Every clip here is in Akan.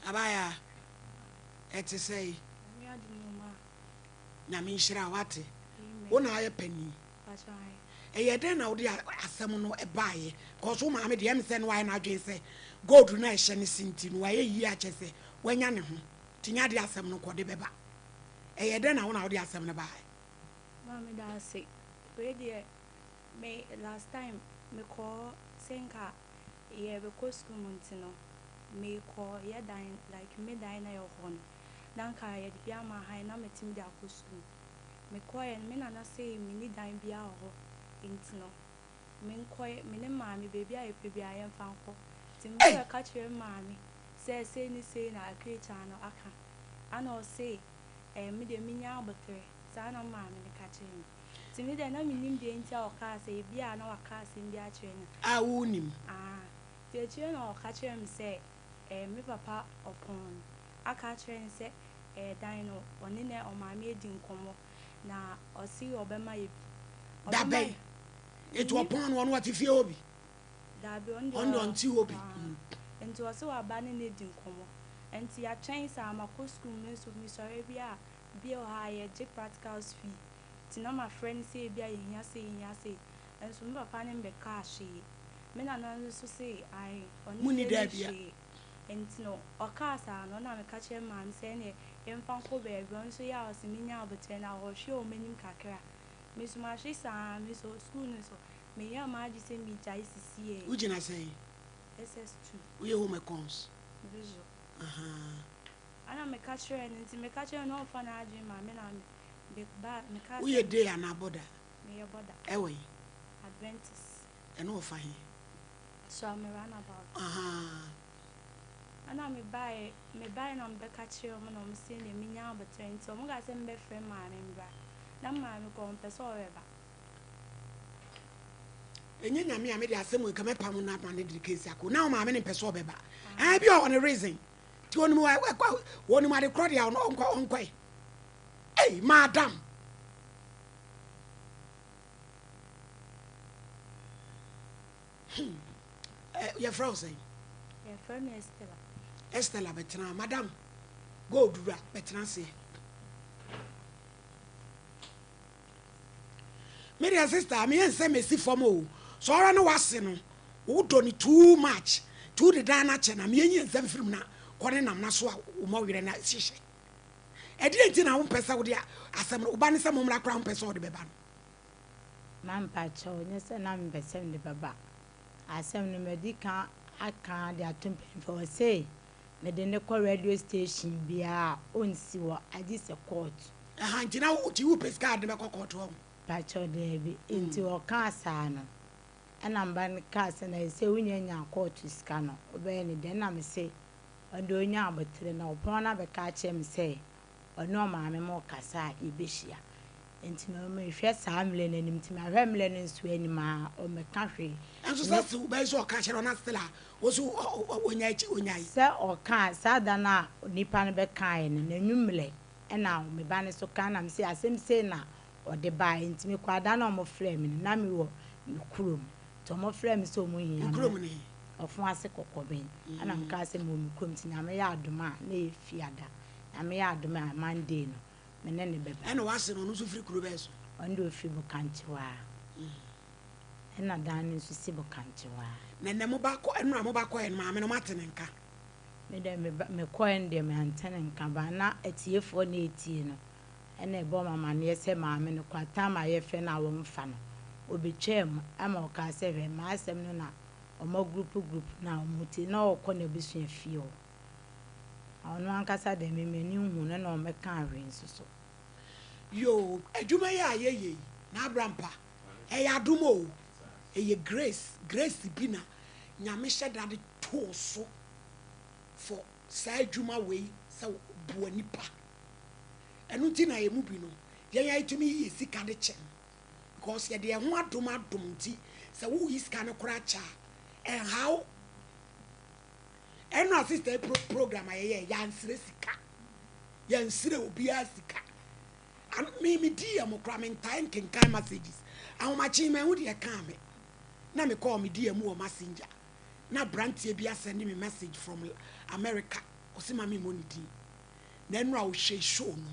Abaya, et say, Namishra wate. One eye penny. A yeden out there as someone a buy, cause whom I made the send why not say, go to nation is sinting, why a year say, when you're Tinya some no codebeba. A yeden out out there some buy. Mammy, that's sick. Dear, may last time me call Senka, ye because school montino. Me call ye dine like me dine your horn. Nanka ye yama high na metim da school. Me call and men and say me need dine be our intino. Men quiet me and mammy baby I baby I am found for. Timber catch your mammy. Say ni say na a creature no aka. I know say me the minya but sana mammy catching. Timmy then I mean the entire car say be a no car in their train. I wound him. The children or catch him say, me papa upon. I catch him say, dino, or nina or my maiden como. Now, or see or be my. That bay. It will upon one what if you be. That be on two obi. And to also abandon como. And see a chance I'm a school miss with me sorry be or higher Jack practicals fee. Tina my friend say be a yase, and soon papa name be car she. Men are not so say I only and no or casa no na me catch him man saying in Fanco Bear going so ya was in me but 10 hours show many kakra. Miss Marshi Sam, Miss O schoolness, may your majesty me JCCA. Would you not say? SS2. We home a cons. Visual. I am a catcher and into me catcher no fun I dream my men are big bad me we a day and a border. May your border. Away. Adventist. And all fine. So I'm a runabout. And I may buy no Becca chill when I'm seeing a minya but train so I'm going to send my friend man and bra. That man will go on Pessoa. And you know me, I made a similar come up on that man in the case. Now, my men in Pessoa. I have you on a reason. To one more, one more, the crowd, uncle. Hey, madam. You're frozen. Your friend Estella, Bettina, madam. Go do that, Bettina say. Me dear sister, me and say me see for more. So I know what's in. Who don't too much. To the Dana Chena, me and them from now. Calling them Naswa, more than that. She. I didn't know person with ya. As some Ubanisa Mumla Crown Peso the Beban. Man Pacho, yes, and I'm the 70 Baba. I send the medica, I can't they are tumping for say. Medeneko radio station be our own sewer. I did a court. A hunting out you pescard the court home. Pacho Debbie into a car sana. And I'm banning cars and I say, when you're court to scanner. Obey then I'm say, or doing ya but then upon a catch him say, or no, mamma more cassa, Ibishia. And to me, first I'm learning him to my rambling in Swanima or my country. And so that's who so catch on Astella was who when I say or car, Sadana, Nipan Becain, and a numele. And now, me banner so can I'm say, as him say now, or the buy into me quite down on my flame in Namiwo, you crum. To my flame so muy, of one second cobbin, and I'm casting moon comes in a mayaduma, nay, fiada, a mayaduma, mandino. Menene beba eno wase no so free kurubes ondo ofibo kantiwa ena dan nso sibo kantiwa na nemo ba ko eno mo ba ko en ma me no matene nka me de me ko en de me antene nka ba na etiefo na etie no ena ebo mama na yese ma me no kwata ma ye fe na wo mfa no obetwem ama o ka se hwe ma asem no na omo group na omuti na okọ na bisua fie o ono ankasa de me ni hu na na o meka awe nsoso yo adwuma ya ayeye na abrampa e ya domo e ye grace bina nyame hyeda de to so for sa adwuma we sa buani pa enu ti na ye mu bi no ye ya itumi yi sika de chem because ye de ho adom ti sa wo yi sika ne kora cha and how eno assistant program ayeye ya nsire sika ya nsire obi asika and me di am kra me time kan messages and ma chi me hu de kan me na me call me di am o messenger na brantie bi send me message from America ɔsi maame mo ndi na enu a ɔhwɛ show no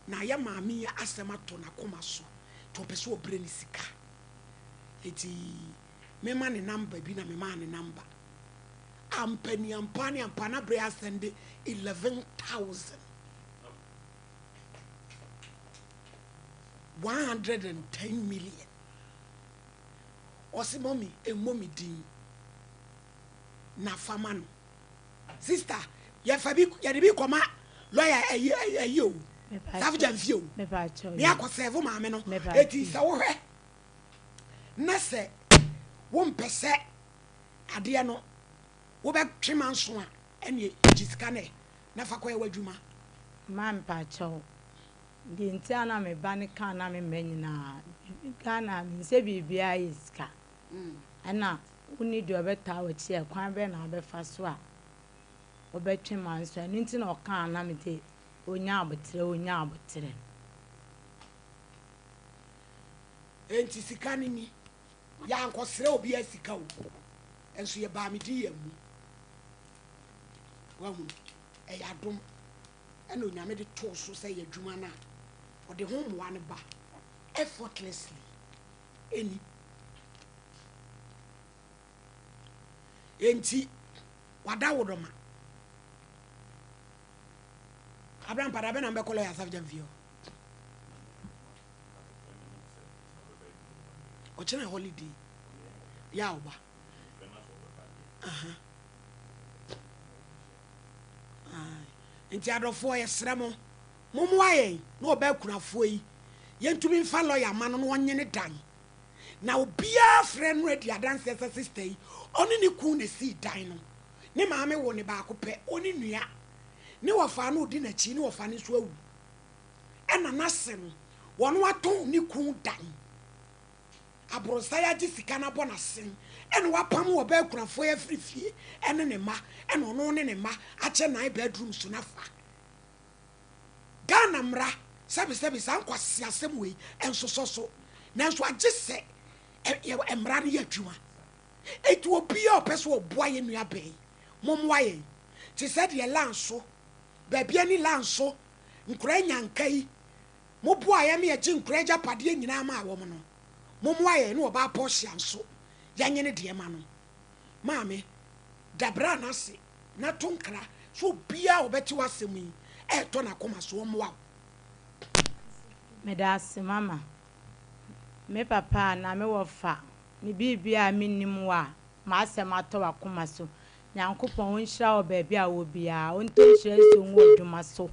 na ya maame ya asɛm ato na koma so to pɛ so obre ne sika eti mema ne number bi na mema ne number ampani ampana bre asende 11,000 110 million ɔsi mommy emomi din na fama no sister yɛde bi kɔma lawyer ayi o safja mfie o me akɔsɛfo maame no eti sɛ wohwɛ na sɛ wompɛ sɛ adeɛ no wobɛtwe ma nso a ɛne gyisika ne na fa kɔyɛ w'adwuma ma mpakyɛw deɛ nti a na meba ne ka na memma nyinaa Ghana mensɛ biribiaa yɛ sika ɛna woni deɛ ɔbɛtaa wɔkyi ɛkwan bɛ na wobɛfa so a wobɛtwe ma nso ɛno nti na ɔkaa na mete onya abotere enti sika ne ni yɛankɔserɛ obi a sika o ɛnso yɛ baa medi yɛ mu wahu ɛyɛ adom ɛna onyame de too so sɛ yɛ adwuma no a ɔde ho mmoa no ba effortlessly ɛni enti wada wodoma Abraham pada bɛ na mbɛkɔlɔ yɛ asafo jamfio ɔkyena holiday ya oba nti adɔfoɔ yɛ srɛ mo mommoa yɛn na ɔbɛkunafoɔ yi yɛntumi mfa lɔya ma no na ɔnye ne dan na obiara frɛ no adi adanseɛ sɛ sister yi ɔne ne kun na sii dan no ne maame wo ne baako pɛ ɔne nua ne wɔfa no odi n'akyi ne wɔfa ne so awu ɛna n'ase no wɔn watɔn ne kun dan aborosa ya gye sika na bɔ n'asen ɛna wapam wɔ bɛkunafoɔ yɛ firifie ɛne ne ma ɛna ɔno ne ne ma akyɛ 9 bedroom so nafa Ghana mmra sɛbisɛbi saa nkwasi asɛm wei ɛnsoso so nanso agye sɛ mmra no yɛ adwuma eti obi a ɔpɛ so ɔboa yɛ nua bɛn mommoa yɛn te sɛ deɛ lanso baabi ani lanso nkora nyanka yi moboa yɛ me yɛgye nkora agyapadeɛ nyinaa ma awɔ m no mommoa yɛn ne ɔbaa pɔhyia nso yɛnyɛ ne deɛ ma no maame dabra n'ase na to nkra so obiara ɔbɛte w'asɛm yi ɛɛtɔ n'akoma so ɔmmoa medase mama me papa na me wɔfa me bibia minnim wa ma asɛm atɔ wakoma so nyankopɔn wonhyira wo baabi a wo bia wonto hyira so wo adwuma so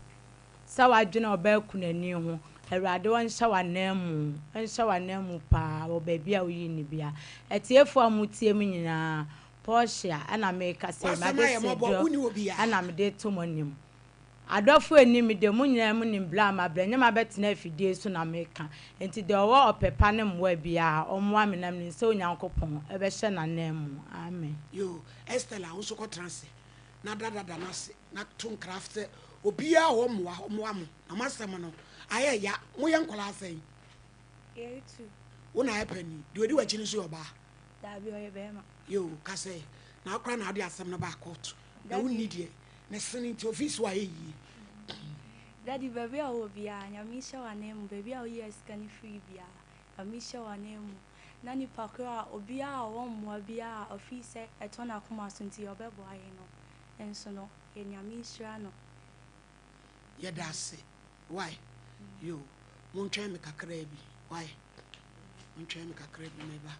sa wadwene ɔbɛkunani ho Awurade wonhyɛ w'anamu pa wo baabi a wo yi ne bia etiefo amutie mu nyinaa Portia ana meka sɛ ma de sedro ana me de to monim adɔfo anim de mu nyinaa mu nim bla ma bla nyama betena afidie so na meka enti de ɔwɔ ɔpepa ne mmoa bia ɔmmoa me nam ne sɛ onyankopɔn ɛbɛhyɛ n'anamu amen yo Estela wo so ko transe na dada na se na to craft obia wo mmoa mo na masɛm no ayɛ ya mo yɛ nkola afɛn ye tu wo na ayɛ de odi wachi ne so yoba da bi oyɛ bɛma yo ka sɛ na akora na ade asɛm no ba court na wo ni de na sini nti office wa yi daddy baby a wo bia nyame hyɛ w'anamu baby a wo yɛ sika ne free bia nyame hyɛ w'anamu na ni pakra obia a wo mmoa bia office ɛtɔ na koma so nti ɔbɛboa yɛ no enso no yɛ nyame hyira no yɛ dase why yo mon twɛn me kakra bi why mon twɛn me kakra bi me ba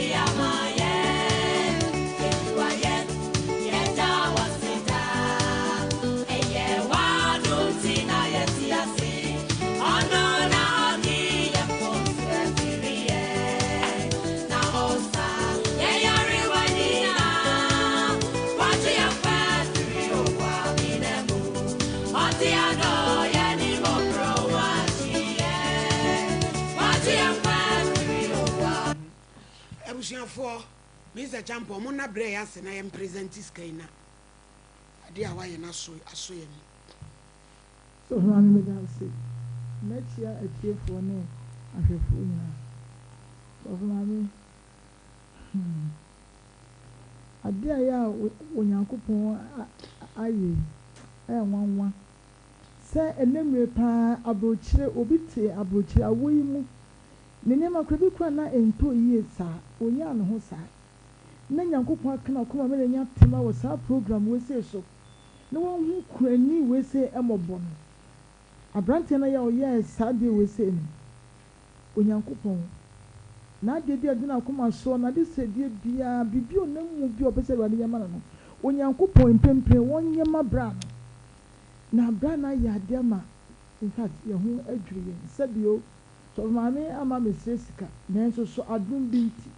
Yeah. abusuafo Mr. Champo mo na bre ya se na yem present scan na ade a waye na so ye mi so man me da say next year atiefo ne ahwefo nya so man ade a ya onyankopon aye nwanwa se enemre pa abrochire obi te abrochire awoyi mu ne nyama kwabi kwa na ento yie sa onya ne ho sa na nyankopon akana koma me nya tema wo sa program we se so na won hu kurani we se emobo no abrante na ya oye sa de we se ni onyankopon na de bi adina koma so na de se die bia bibi onamu bi obese wade yama no onyankopon mpempe won yema bra na bra na ya de ma in fact ye hu adwire sabio so mame ama me sesika na enso so adum binti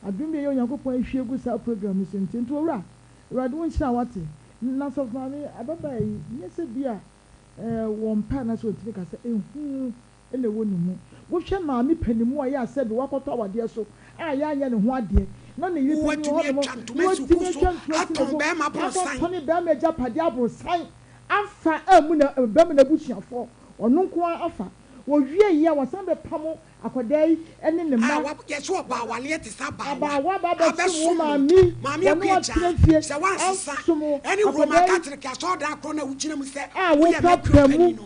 adum be onyankopon ahwie gu sa program so ntinto owura wade won hira wate na so mame ababa yi nyese bia won pa na so tifika se ehu ele woni mu wo hwe mame panimu a ya se be wakoto awade so a ya anya ne ho ade na ne yipe ni ho mo aton be ma bronsan aton be ma ja pade abronsan afa amu na be ma na busuafo onu nko afa wo wie yi a wasan be pamo akodai ene ne ma yes wo ba wale te sa ba wa ba so mami akwa se wansesa ene roma catholic aso da akro na wugina mu se wo ya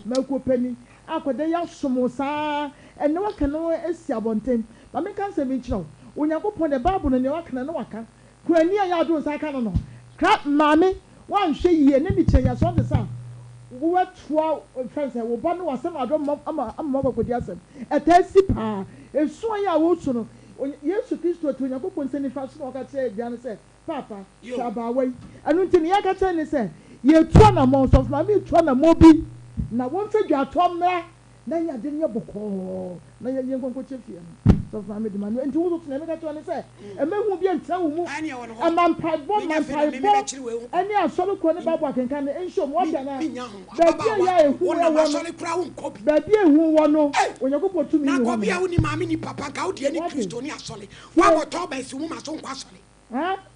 makopani akodai ya somo sa ene waka no esi abonten ba me kan se me kiro onyankopon de bible no ne waka na waka kurani a ya do sa ka no mami wan hwe yie ne mi kyenya so de sa wo twa friends wo ba no wasem adom amma ko di asem etasi pa esu ya wo su no Yesu Kristo to Onyankopon se ni fa so ka che bian se papa sabawai anu ntini ya ka che ni se ye twa na mo so ma mi twa na mo bi na won fe dwa to mra na ya de nye boko na ya ye nkonko che fie no so ma mi de ma nti wo so na me ka che ni se e me hu bi entra wo mu amampa bo ani asoro ko ne babo akenkan ne enhom wo bia na ba ya ehu wo no asole kura wo nkobi ba bia ehu wo no Onyankopon tumi na ko bia wo ni maami ni papa ka wo de ni Kristo ni asole wa bo to ba esi wo ma so nkwa asole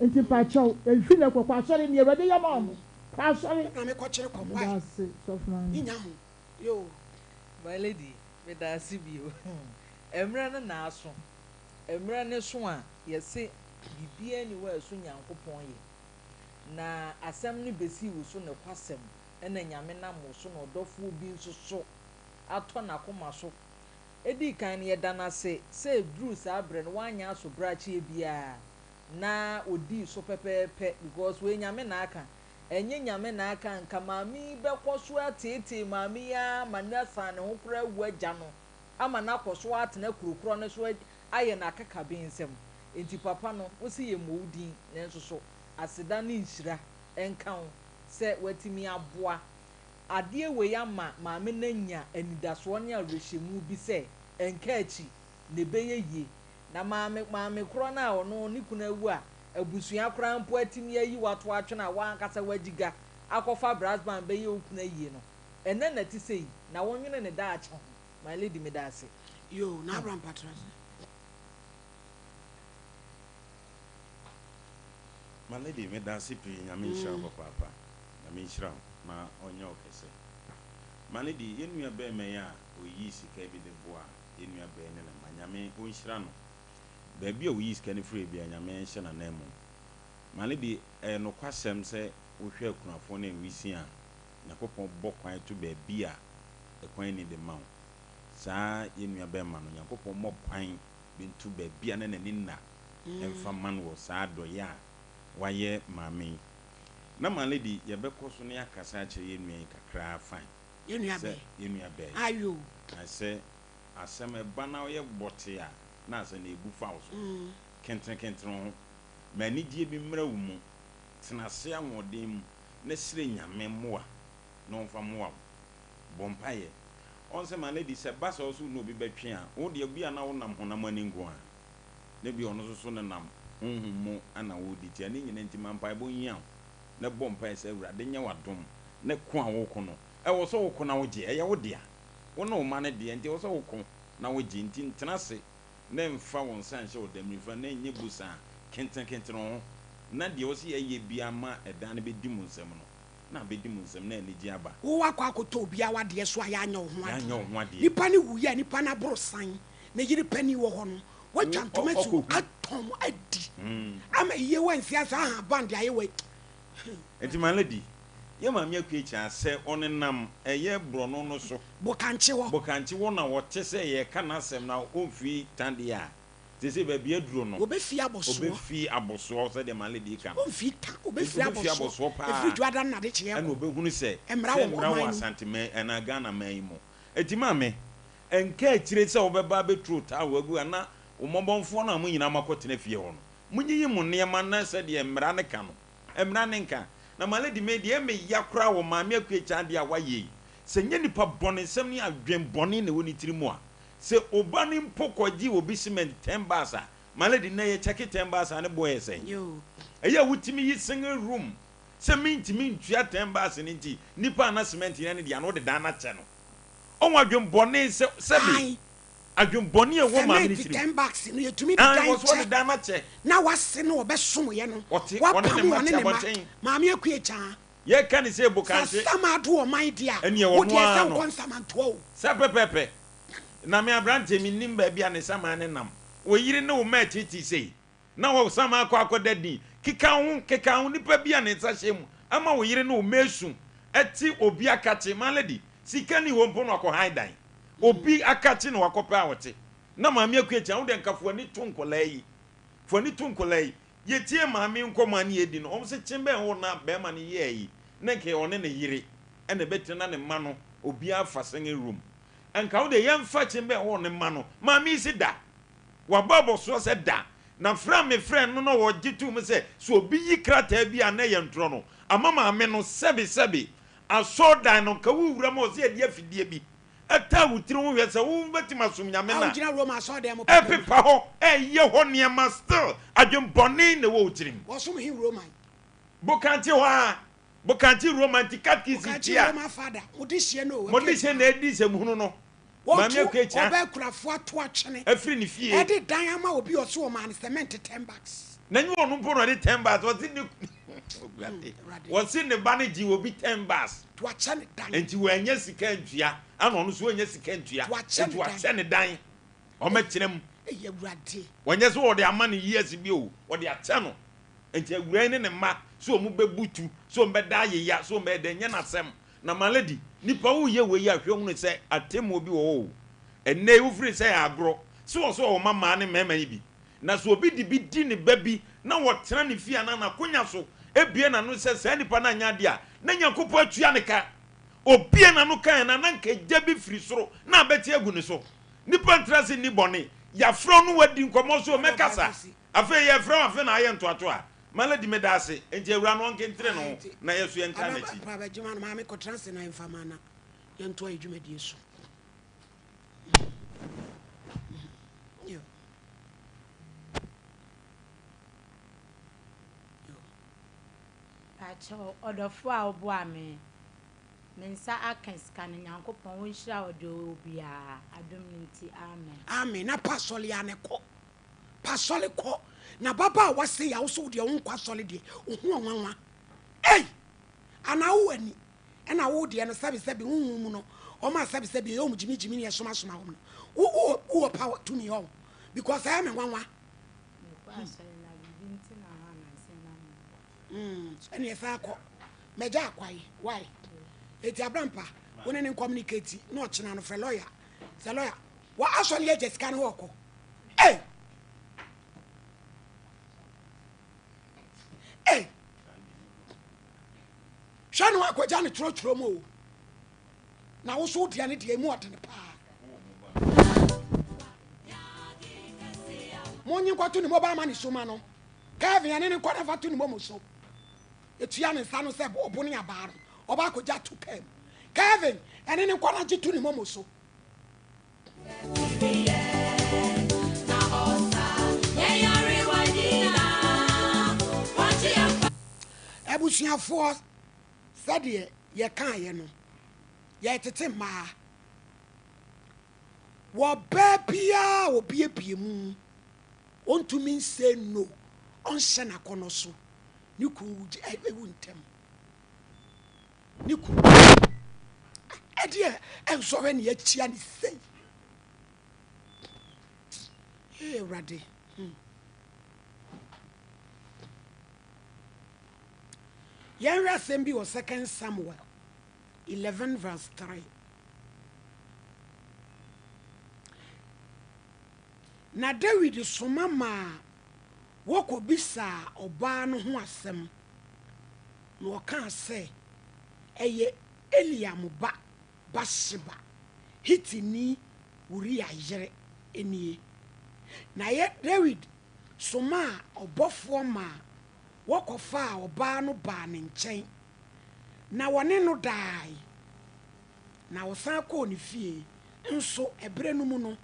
nti pa chaw efi na kwakwa asole ni Ewade ya ma mo pa asole na me ko kire ko wa that's so fine nya ho yo my lady me da sibio emra na aso emra ne so a yesi bibia ni wa so Nyankopon ye na asem ni besi wo so ne kwasem ena nyame na mo so no dofo bi nso so ato na koma so edi kan ye dana se Bruce abre no wanya so brachi bia na odi so pepepe because we nyame na aka enye nyame na aka nka mami bekoso atete mami ya manasa ne ho kura waja no ama na koso atena kurukuro ne so aye na akaka bi nsem enti papa no wo se ye moudi ne nso so aseda ne nhira enka ho se watimi aboa ade we ya maame na nya anidaso ne arehemu bi se enka achi ne beye yie na maame kro na ono ni kuna wu a abusua kra mpo atimi ayi wato atwe na wa ankasa wajiga akofa brass band beye okuna yie no ene na ti sei na wonwene ne da acha my lady me da ase yo na Abraham Patras my lady me da ase pi nyame nshira papa nyame nshira ma onyo kese my lady yenua be me ya oyi sika bi de boa yenua be ne na nyame onshira no ba bia oyi sika ne free bia nyame nshira na nemu my lady no kwasem se wo hwe akunafo na enwisi a Nyankopon bokwan to ba bia ekwan ni de mawo saa yenua be ma no Nyankopon mo kwan bintu ba bia na nani na emfa man wo saa do ya waye mami na my lady ye be koso ne akasa a kire yenua kakra fine yenua be ayo I say asem eba na ye bote a na ase na ebu fa so kenten mani die bi mra wo mu tena se anwodem mu na sire nyame moa no mfa moa bompaye on se my lady se basa so no bi betwe a wo de bia na wo nam honam ani nko a na bi ono so na nam honhum ana wo di tia ni nyina nti mampa bo nya na bompaye se awurade nya wadom na ko a wo ko no e wo so wo ko na wo je e ye wo dia wo no ma ne de nti wo so wo ko na wo je nti tena se na mfa won san hye wo dem rifa na nye busa kenten ho na de wo se ye bia ma eda na be di mu nsem no na be di mu nsem na ni gi aba wo akwa akoto obia wade so aya anya ho ade anya ho ade nipa ne wuya nipa na boro san na yiri pani wo ho no watwa ntomatu atom adi ama ye wansi asa ha band aye we enti maladi ye ma me akwa echi ase onenam eye bro no so bokanche wo na wo te se ye kana asem na onfi tande a te se ba bia duro no obefi aboso se de maladi ka onfi ta obefi aboso efri juada na de che and obehunu se emra wo asanteme na Ghana man mo enti ma me enka akire se obeba betru ta wagu ana umobonfo na mu nyina makotena fie ho no munyiyi mu niema na se de emra ne ka no emra ne nka na maladi me de me yakora wo ma me akwa de a waye se nye nipa bone sem ni adwen bone na woni tirimu a se obani mpokoji obi cement 10 basa maladi na ye check 10 basa ne boye sen yo eya wutimi yi single room se mintimi ntua 10 basa ni nti nipa na cement ne de ano de dana che no onwa adwen bone se bi adwen bone e wo ma ni tiri 10 bucks no yetumi de dana che na wase no obesom ye no wa pa mo ne ma me akua cha ye kan se bukanche sama do o man dia wo de se konsamanto o se pepepe na me abrante mi nim ba bia ne sama ne nam wo yiri ne wo ma titi sei na wo sama akwa dadi kika hu nipa bia ne nsa hyem ama wo yiri ne wo mesu eti obi akache maladi sika ni wo mpo no akọ haidan obi akache ne wakopa awote na maami akuacha wo de nkafo ni tunkolai yetie maami nkoma ne edi no omse chimbe ho na be ma ne ye yi na ke one ne yiri ene betina ne ma no obi afa senge room enka wo de yemfa chimbe ho ne ma no maami si da wa babo so se da na friend no wo gitu me se so obi yi krata bi a na ye ntro no ama maami no sebi asoda no ka wuwura mo se de afidie bi ata wutiri wo hwese wo betima som nyame na awujina roma asoda mo epepa ho ye ho niema still adwembone ne wo wutirim wo som hi roma bokanti ho a bokanti romantic catchism tia roma father modishie no modishie na edi se muhunu no mama ekwecha oba kurafo ato atwene afiri ne fie edi dan ama obi oso o man cement 10 bucks na nyu onu mpo no de 10 bucks wasi ne wasi ne bane ji obi 10 bucks to achane dan enti wo anya sika ntua ana onu so anya sika ntua enti wa achane dan o mekirem eye wurade wanya so wo de ama ne years bi o wo de ache no enti awura ne ma so mu bebutu so mbeda yeya so mbeda nya nasem na maladi nipa wo ye we ya hwe hunu se atemu obi wo enne wo firi se agro so o mama ne mema yi bi na so obi di ne babi na wo tena ne fia na konya so ebie na no se se nipa na nya de a na nyakopo atua ne ka obie na no kan na nka gya bi firi soro na abeti agu ne so nipa ntrase ni bone ya fro no wadi nkomo so mekasa afa ya fro afa na aye ntoato a maladi medase enti awura no nkentre no na yesu entaneti pa ba juma na ma me ko transe na infama na ye nto adwuma die so yo pacho odofo a obo ame mensa akenska ne nyankopon wo nhira odo bia adom nti amen na pasole ya ne ko pasole ko na baba wase ya wo so de wo nkwa sole de ohu onwanwa ana wo ani na wo de no sabi hu mu no o ma sabi yo mu jimi ne soma ho no wo power to me all because I am nwanwa ene fa ko meja akwai why eti abrampa woni ne communicate no ochina no fe lawyer se lawyer wa asole ye Jessica no woko shanu akwaja ne trotro mo na wo so dia ne dia mu odene pa monyi kwato ni mo ba ma ni so ma no Kevin ane ne kwada fa to ni mo so etua ne nsa no se obo ne aba no oba akwaja to kam Kevin ane ne kwada ji to ni mo so ebusuafo sade ye kan ye no ye tete ma Wababia will be a piemu. Want to mean say no. On Shana Conoso. You could I wouldn't tell. You could. Dear, I'm sorry, yet Chiani say. Hey, Raddy. Yara Sembi was 2 Samuel 11 verse 3. Na David soma ma woko bisa oba no ho asem na oka se eye Eliam ba Basheba Hitini Uriah yere enie na ye David soma obofo ma woko fa oba no ba ne nchen na wone no dai na wosan ko ne fie nso ebre no mu no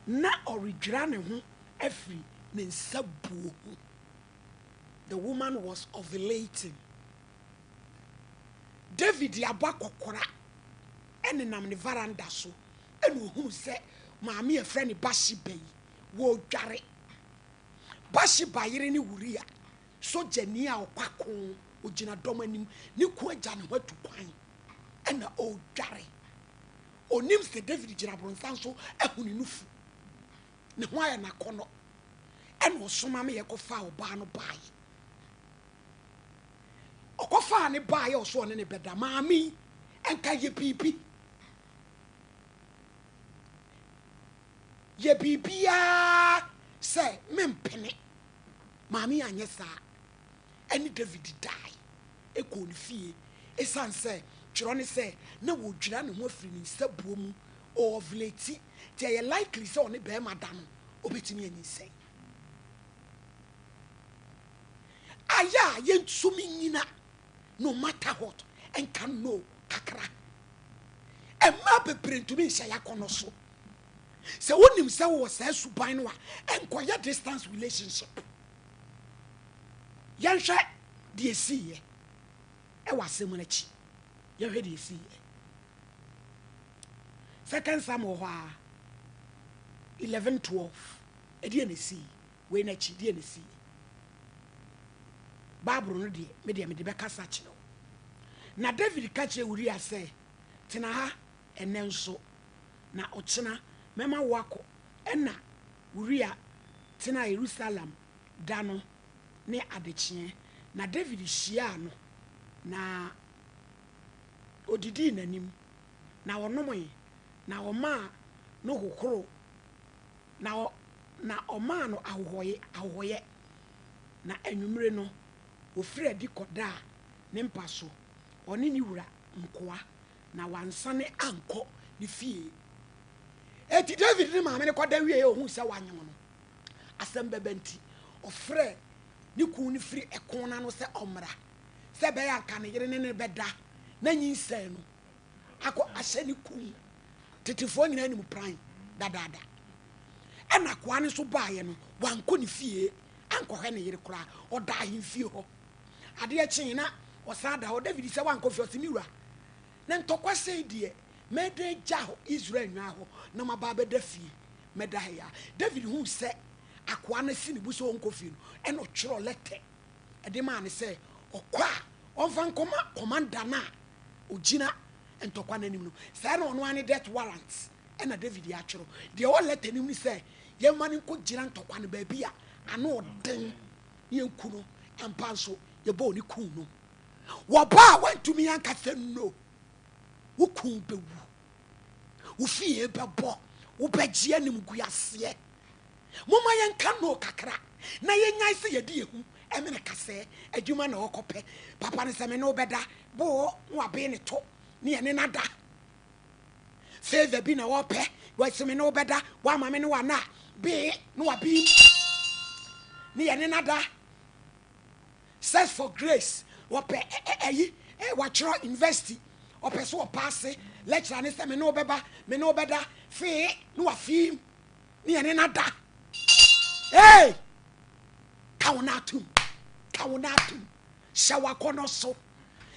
na oridwira ne ho afri ne nsabuo. The woman was ovulating. David yaba kokora ene nam ne veranda so ene ohunu se maami e frɛ ne Bathsheba yi wo dware. Bathsheba yere ne Uria so jani a okwako ogina dom anim ne ko agya ne ho atukwan ena o dware. Onim se David gira bronsan so ehunu nufu ne ho aya na kono ene osoma me yekofa oba no bai okofa ne bai oso ne beda maami enka ye bibia se mempene maami anye sa ene David die ekɔ ne fie esan se twero ne se na wo dwira ne ho afiri ne nsabuo mu ovulate tie ye likely se one be ma da no obetimi anyi sei aya ye nsumi nyina no matter what and can know kakra emma bebre ntumi nhya yakono so se wonim se wo sa suban no a enkoya distance relationship yanhwe de esiye e wasem na chi yanhwe de esiye 2 Samuel 11:12 edi na si we na chi de na si Bible no de me de bekasa kire na David ka kire Uria say tena ha ene nso na ochena mema wako ena Uria tena Jerusalem dano ne adechie na David hia no na odidi nanim na onomoye na oma no kokoro na oma no ahoye na anwumre no ofiri adi koda ne mpaso oni ni wura nkoa na wansane anko ni fie eti David ni maame ne koda wie ohun se wanyo no asem bebanti ofre ni ku ni firi ekona no se omra se be ya kan yire ne beda na nyinsa no akọ ahye ni ku tetifo nyina ni mu pran dadada ena kwa ne so baaye no wanko ni fie anko hwe ne yire kura oda hin fie ho ade akyin na osada ho David se wanko fie osimiwura na ntokwa sei die mede jaho Israel nwa ho na mababa da fie meda ya David hu se akwa na si ne bu so onko fie no ena twiro lete ede ma ne se okwa onfa nkoma commander na ogina entokwa nanim no say na ono ane death warrant ena David ya twiro de o lete nim ni say ye mani ko gira ntokwa ne ba bia ano den ye nku no ampanso ye bo ni ku no wo ba wantumi anka se no wo ku bewu wo fie bebo wo begie anim guase moma ye nka no kakra na ye nyai se ye di ehu emene kase adwuma na okope papa ne se me no beda bo wo be ne to ne ye ne nada favor bi na wope wo se me no beda wa ma me ne wa na be no wa bi ne ye ne nada search for grace wope wa chro university ope so pass lecture ne se me no beda fe no wa fi ne ye ne nada hey kawunatum shawa kono so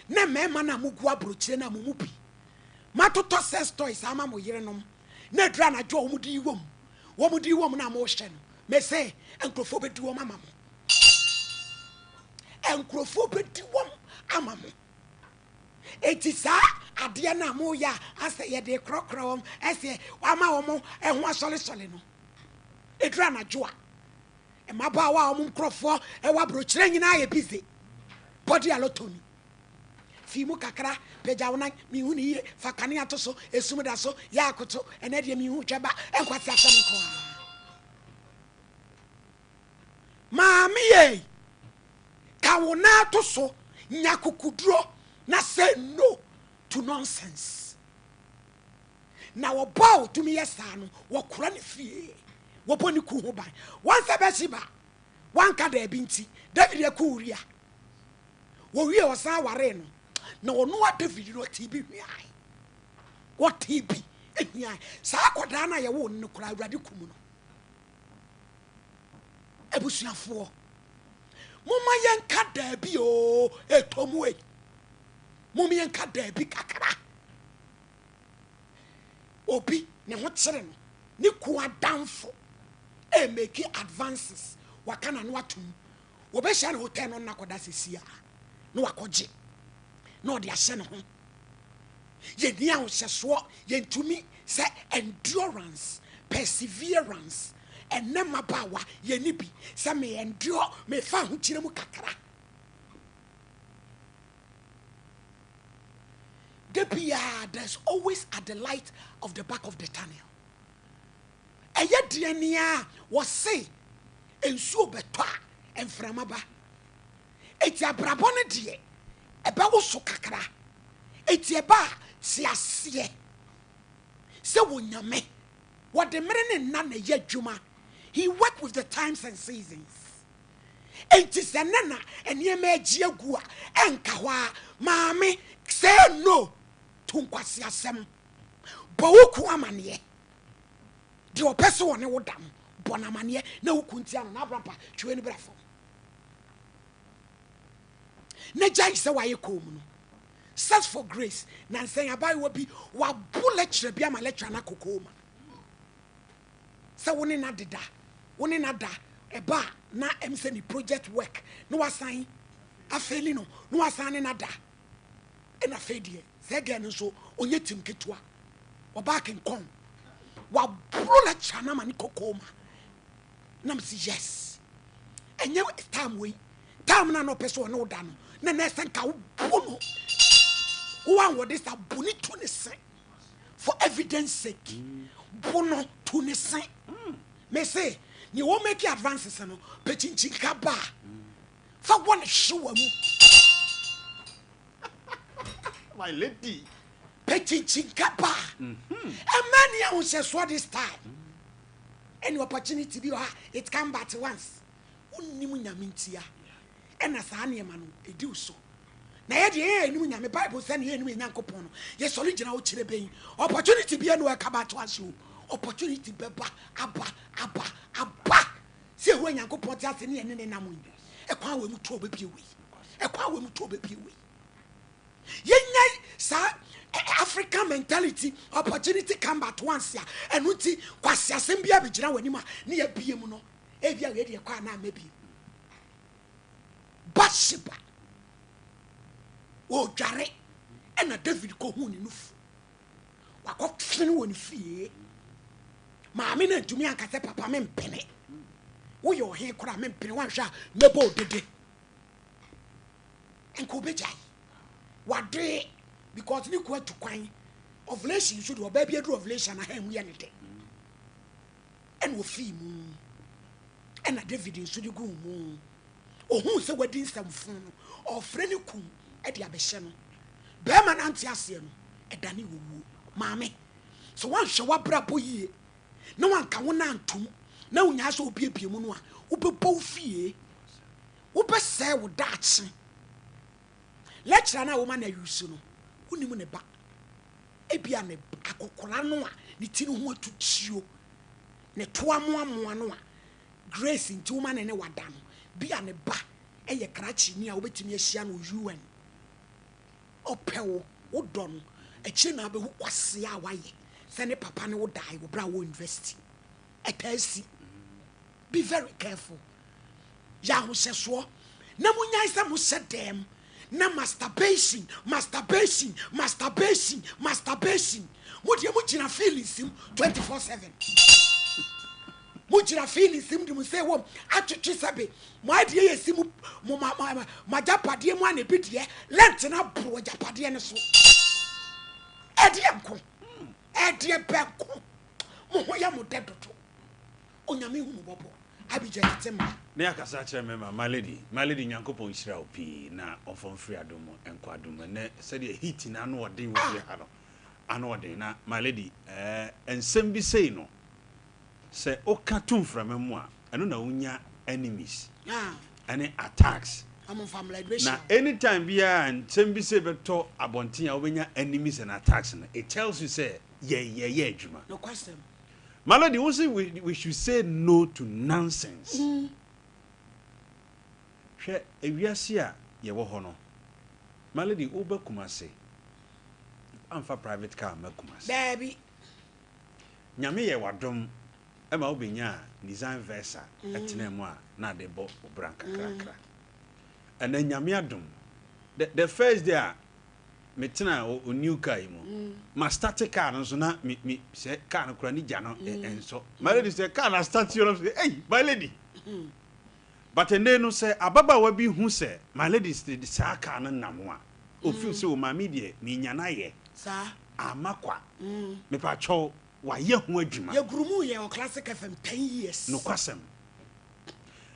na mema na mugu abrochire na mumupi matoto sex toys ama mo yire nom na dra na jo omudi wom na mo hye no me say enkrofo bedi wom ama mo enkrofo bedi wom ama mo eti sa ade na mo ya ase ye de krokrom ase ama wo eho asole no edra na jo a emaba wa wo nkrofo wa brochire nyina ye busy body alotoni fimu kakra peja wona mi hu ni fakane atoso esum da so ya akoto ene de mi hu tweba enkwati asem ko maami ye ka wona atoso nyakukuduro na say no to nonsense na wo bow to me yesa no wo kura ne fie wo boni ku ho ban wan se be shiba wan ka da binti David ya ku uria wo wie wo san ware no na ono a David no tibi hwiai what tibi ehwiai sa akoda na ye wo no kura awurade kumu no ebusuafo moma yenka da bi o etomwe moma yenka da bi kakara obi ne ho kyere no ne ku adamfo e make advances wakana no atum wo be hia ne hotel no nakoda sesia no wakoje no de ahye ne ho ye dia ho hyeso ye ntumi say endurance perseverance and nema bawa ye ni bi say me endure me fa ho kyere mu kakara there's always at the light of the back of the tunnel. Eye diania was say ensuo beto a enframa ba. Eti abrabone die ebe wo so kakra. Eti eba si ase. Se wonyame what the mere na na ye dwuma. He worked with the times and seasons. Enti se nana eniema agie gu a enka ho a maame say no to nkwasi asem. Bo woku amane de opese woni wodam bonamane na wokuntia no na abrampa twe ni brafo na jai se waye kom no search for grace na nsen abai wo bi wa bu lecture bi ama lecture na kokoma se woni na deda woni na da eba na emse ni project work no wasan afeli no wasan na da ena fedie se ge no so onye tim ketua back in come wa brola chana mani kokoma nam si yes enye time na no person no da no na na senka wo bono wo an this abuni to ne sen for evidence sake bono to ne sen me say ni wo make advances no pechinchin ka ba fa won hyewa mu my lady Pechinkapa. And many I will say so this time. Any opportunity be it come back once. Unimunya mintia. And as any man they do so. Na ye nimunya me Bible send ye nimu nyankopon. Yes original chirebe. Opportunity be no come once you. Opportunity beba aba. Say when nyankopon ti ase ne ne namu. E kwa we mu to obepi wi. E kwa we mu to obepi wi. Ye nyai sa African mentality opportunity come back once ya enuti kwasi asembia bigina wanima ne ya biem no ebia we de kwa na mebi Bathsheba o dware ena David ko hu ni nufu wakọ fene woni fie maame na ntumi ankase papa me mpene wo yo he kora me mpene wanhwa mebo dede enko bejai wade because ni kwa to kwan ovulation should or baby do ovulation na hem ye ne de en wo fi mu en na David should go mu ohun se wadi nsamfun no ofre ne kum e de abehye no be ma na ante ase no e dane wowu maame so wan hwe wabra boyie na wan ka wo na antum na unya so obiebie mu no a wo bebo fie wo be se wo daachi lecture na wo ma na yusu no unimu ne ba ebia ne akokora no a ne tinu ho atutuo ne toa moamoa no a grace nti wo ma ne wada no bia ne ba eye krachi ni a wo betimi ahia no UN opewo wo do no echi na be kwase a waye send a papa no die wo bra wo university etasi be very careful ya ho hyeso na munya isa mo sedem na masturbation mudi mu gina feelings 24/7 mujira feelings him dem say wo atwetwe sabe mo adie yesi mu ma japade mu ana bidie let na bro japade ne so edie beko mo ho ya mo dedoto onyame hu mo bobo abija tema ne akasa kire me my lady nyankopon hira opi na ofon free adomo enko adomo ne said heat na no ode wo free ha no ano ode na my lady ensem bi sei no se okatum from mu a eno na unya enemies any attacks na anytime bia nsem bi say beto abonten a obenya enemies and attacks no it tells you say yeah adwuma no question malady we should say no to nonsense hwe ewiase a ye wo ho no malady obakumase amfa private car makumase baby nyame ye wadom ema obenya design versa etena mu a na de bo obranka krakra and then nyame adom the first day a metena o new car mu ma start car no so na me say car no kura ni gya no enso my lady say car na start you no say hey my lady but and then no say ababa wa bi hu say my lady say sa car no nam a o feel say o ma me de me nya na ye sa amakwa me pa cho wa ye hu adwuma ye gurumu ye o classic FM 10 years no kwasem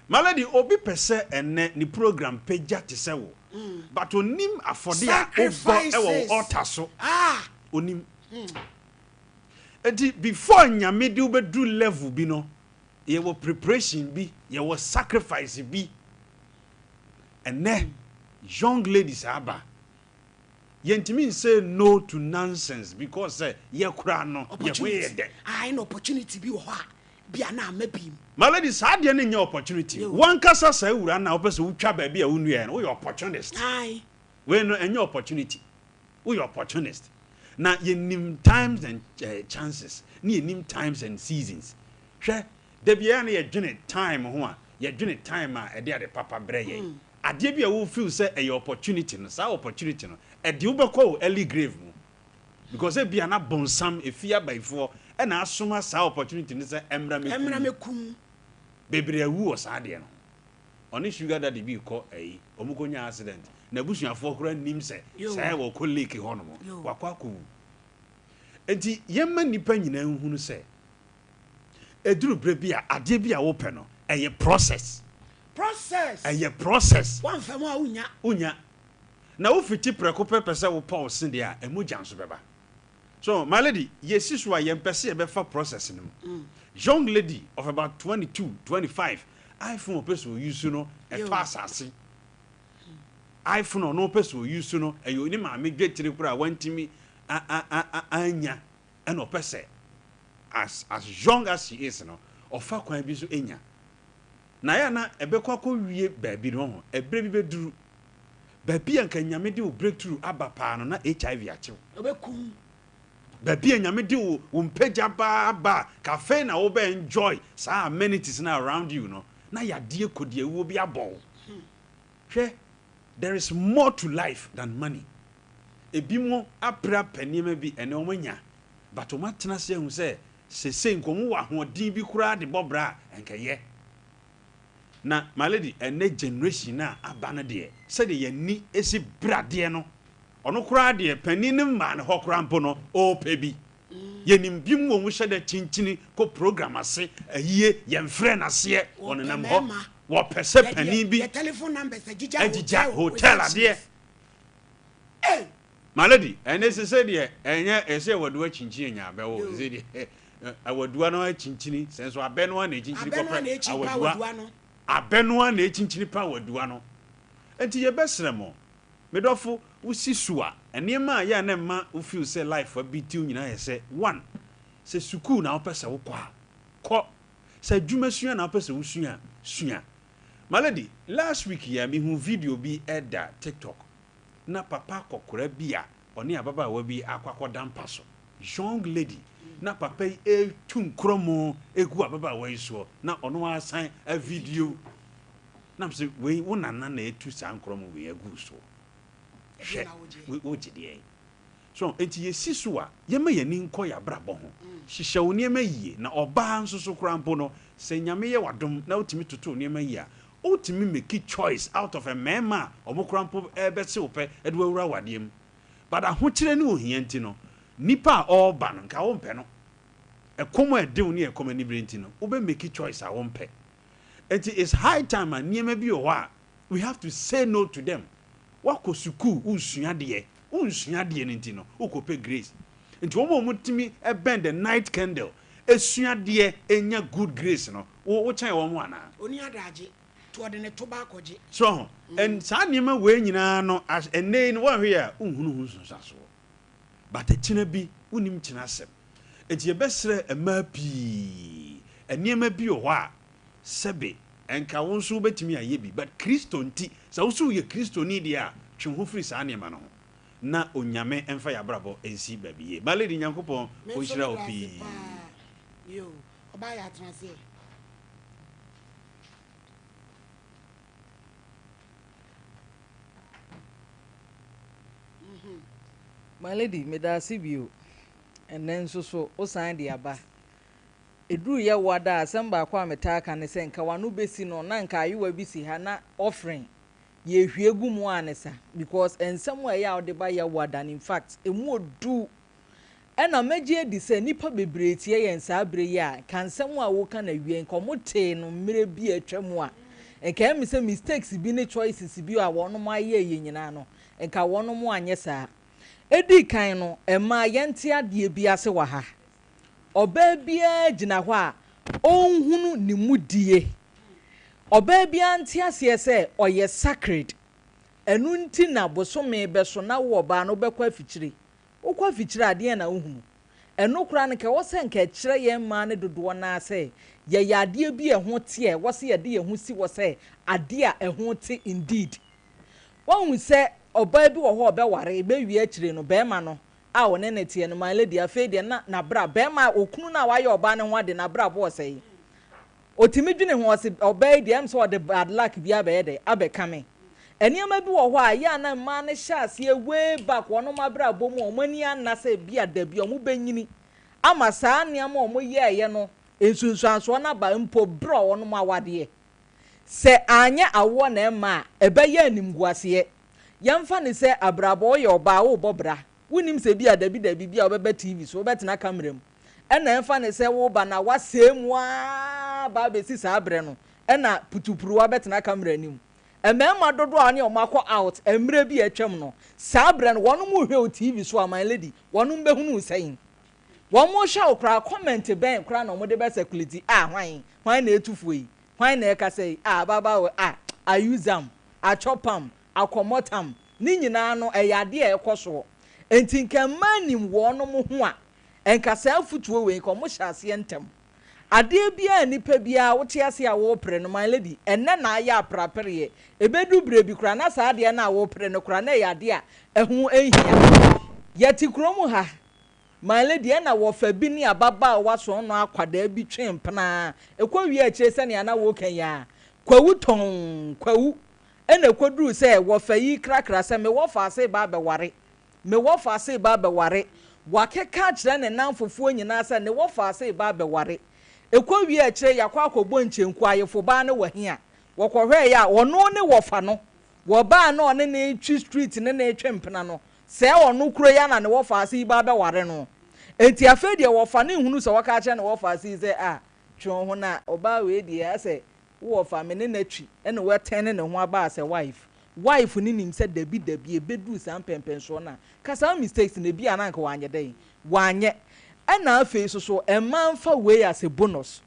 malady obi pese enne ni program peja te se wo but onim afode a obo e wo altar so onim edi before nyame de obedu level bi no ye wo preparation bi ye wo sacrifice bi enne young ladies aba yentimi say no to nonsense because ye kura no ye we de no opportunity bi wo ha bia na mabim malady saade ne nya opportunity one kasa sa wura na opese wutwa ba bia wonu ye no we opportunist we no enya opportunity we opportunist na ye nim times and chances ni ye nim times and seasons hwe de bia na ye dwene time ho a ye dwene time a e de papa bre ye ade bia wo feel say e opportunity no sa opportunity no e de wo bekọ early grave mu because e bia na bonsam efia baifo e na asoma sa opportunity ni say emra mekum bebre awu o sa de no oni sugar daddy bi ko omukonya accident na busuafo kora nim say say wo ko lake ho no wakwaku enti yemma nipa nyina hunu say eduru bre bia ade bia wo pe no eye process eye process wan fam a unya na wo fiti preko pepese wo Paul sinde a emugya so beba so my lady yesi so a yempese e befa process nim young lady of about 22-25 iPhone person use no e to asase iPhone no person use no e yo ni ma me dwetire kura wantimi anya e no pese as young as she is no ofa kwan bi so enya na ya na ebekwa ko wie baabi no ho ebre bi beduru baabi anka nyame de o breakthrough aba pa no na HIV achew obekum baabi nyame de o mpagya ba cafe na wo be enjoy sa amenities na around you no na yade kodie wo bi abon hwe there is more to life than money ebi mo apra panima bi ene o manya but o matena se hu se sese nkomu wa hodin bi kura de bobra enka ye na my lady ene generation na abana de se de yani esi brade no ono kura de panin ma ne hokura mpo no o pebi yenim bim wo hye de chinchini ko program ase ayiye yemfre na se onenam ho wo pese panin bi telephone number se gija hotel ade my lady ene se de enye ese wadu chinchini nya bewo se de awadua no chinchini senso abeno na chinchini ko awadua no abeno na chinchini pa awadua no enti ye besremo medofo usi suwa enema ya na ma u feel say life wa bitiu nyina ye say one say school na opese wo ko say dwumasua na opese wo sua my lady last week ya me hu video bi eda TikTok na papa kokora bia oni ababa wa bi akwakoda mpaso young lady na papa e tun kromo egu ababa wai so na ono asan a video na mse we wonana na etu san kromo we egu so we gide so enti yesi so a yema yani nko ya brabo ho hihye woni ema yie na oba nso so krampo no se nyame ye wadom na otimi toto ni ema yie a otimi make choice out of a mema omokrampo ebese ope edwa wura wadiem but ahokyere ne ohianti no nipa oba no nka wo mpe no ekomo edew ne ekomo ni brenti no obe make choice a wo mpe it's high time and niema bi o ha we have to say no to them wako suku unsua de nti no ukope grace nti wo mutimi e bend the night candle esua de enya good grace no wo chan wo mo ana oni adaje to de ne to ba koje so and sa niema we nyina no as enei no wo hwe a unhunu sunsaso but echina bi unim china asem enti e besre ema pi eniema bi o ha sebe enka wo nso betimi aye bi but Kristo nti sa wo so ye Kristo ni dia twe ho free sa niema no na onyame emfa ya brabo ensi babie maledi nyankopon o hira opi yo oba ya transe maledi me da sibio enen so o san de aba eduru ye wada asem ba kwa metaka ne se nka wanu besi no na nka ayewa bi si ha na offering ye hwiegu mu anesa because ensem wa ya ode ba ye wada in fact emu odu ena meje edi se nipa bebre tie ye nsa abre ya kan nsem wa wo kan awie nka mote no mmere bi atwam a enka emi se mistakes bi ne choices bi a wono ma ye ye nyina no enka wono mu anye saa edi kan no ema yente ade bi ase wa ha oba bia gina hɔ a onhunu ni mudie oba bia nte ase se oyɛ sacred enu nti na bosome beso na wo ba no bekwa fikyire ukwa fikyire ade na ohunu enu kura ne ka wo se nka kyerɛ ye ma ne dodo na ase ye yade bi ɛho te wo se ye de ɛho si wo se ade a ɛho te indeed won se oba bi wo hɔ obɛware be wie akyire no be ma no a wone ne tie no my lady afi de na bra be ma okunu na wa ye oba ne ho ade na bra bo sei otimi dwene ho se oba de am so the bad luck bi abe de abe kame eniama bi wo hɔ a ya na ma ne hyase way back wono ma bra bo mu omani anase bi ada bi omo benyini ama saa niam omo ye no ensunsuanso na ba mpo bra wono ma wade se anya awo na ma ebe ye animguase yemfa ne se abrabo ye oba wo bobra wonim se bi ada bi da bi a obeba TV so obetena camera mu ena emfa ne se wo ba na wasem wa ba be si sa abre no ena putupuru wa betena camera nim emema dodo a ne o makọ out emre bi atwam no sa abre no wono mu hwe o TV so my lady wono behunu usain won mo hwa okra comment ben kra na mo de be security hwan na etufu yi hwan na ekasai baba we I use am I chop am I comot am ni nyina no eyade e ekoso enti nka manim wono mo ho a enka sa afutuo we nka mo hyase entem ade bia nipa bia wote ase a wo pre no my lady enne na aya aprapere ebedu bre bi kura na sa ade na wo pre no kura na yade a ehu ehia yati kromu ha my lady na wo fa bi ni ababa wa so no akwada bi twempena ekwa wi a kire se ne na wo kan ya kwawu ton kwawu ena kwaduru se wo fa yi krakra se me wo fa se ba be ware me wo fa se ba be ware wakeka kire ne nanfofo nyina se ne wo fa se ba be ware ekwa wi a kire yakwa akogbo nchenku ayefo ba ne wahia wokohwe ya wono ne wo fa no wo ba na one ne etwi street ne na etwempena no se wono kuro ya na ne wo fa se ba be ware no enti afa de wo fa ne hunu se waka kire ne wo fa se se twon ho na oba we de ase wo fa me ne natwi ene wo ten ne ho aba ase wife ni nim se dabi ebedu san pempenso na kasa mistakes na bi ananka wanye den wanye ena afi so emanfa we as a bonus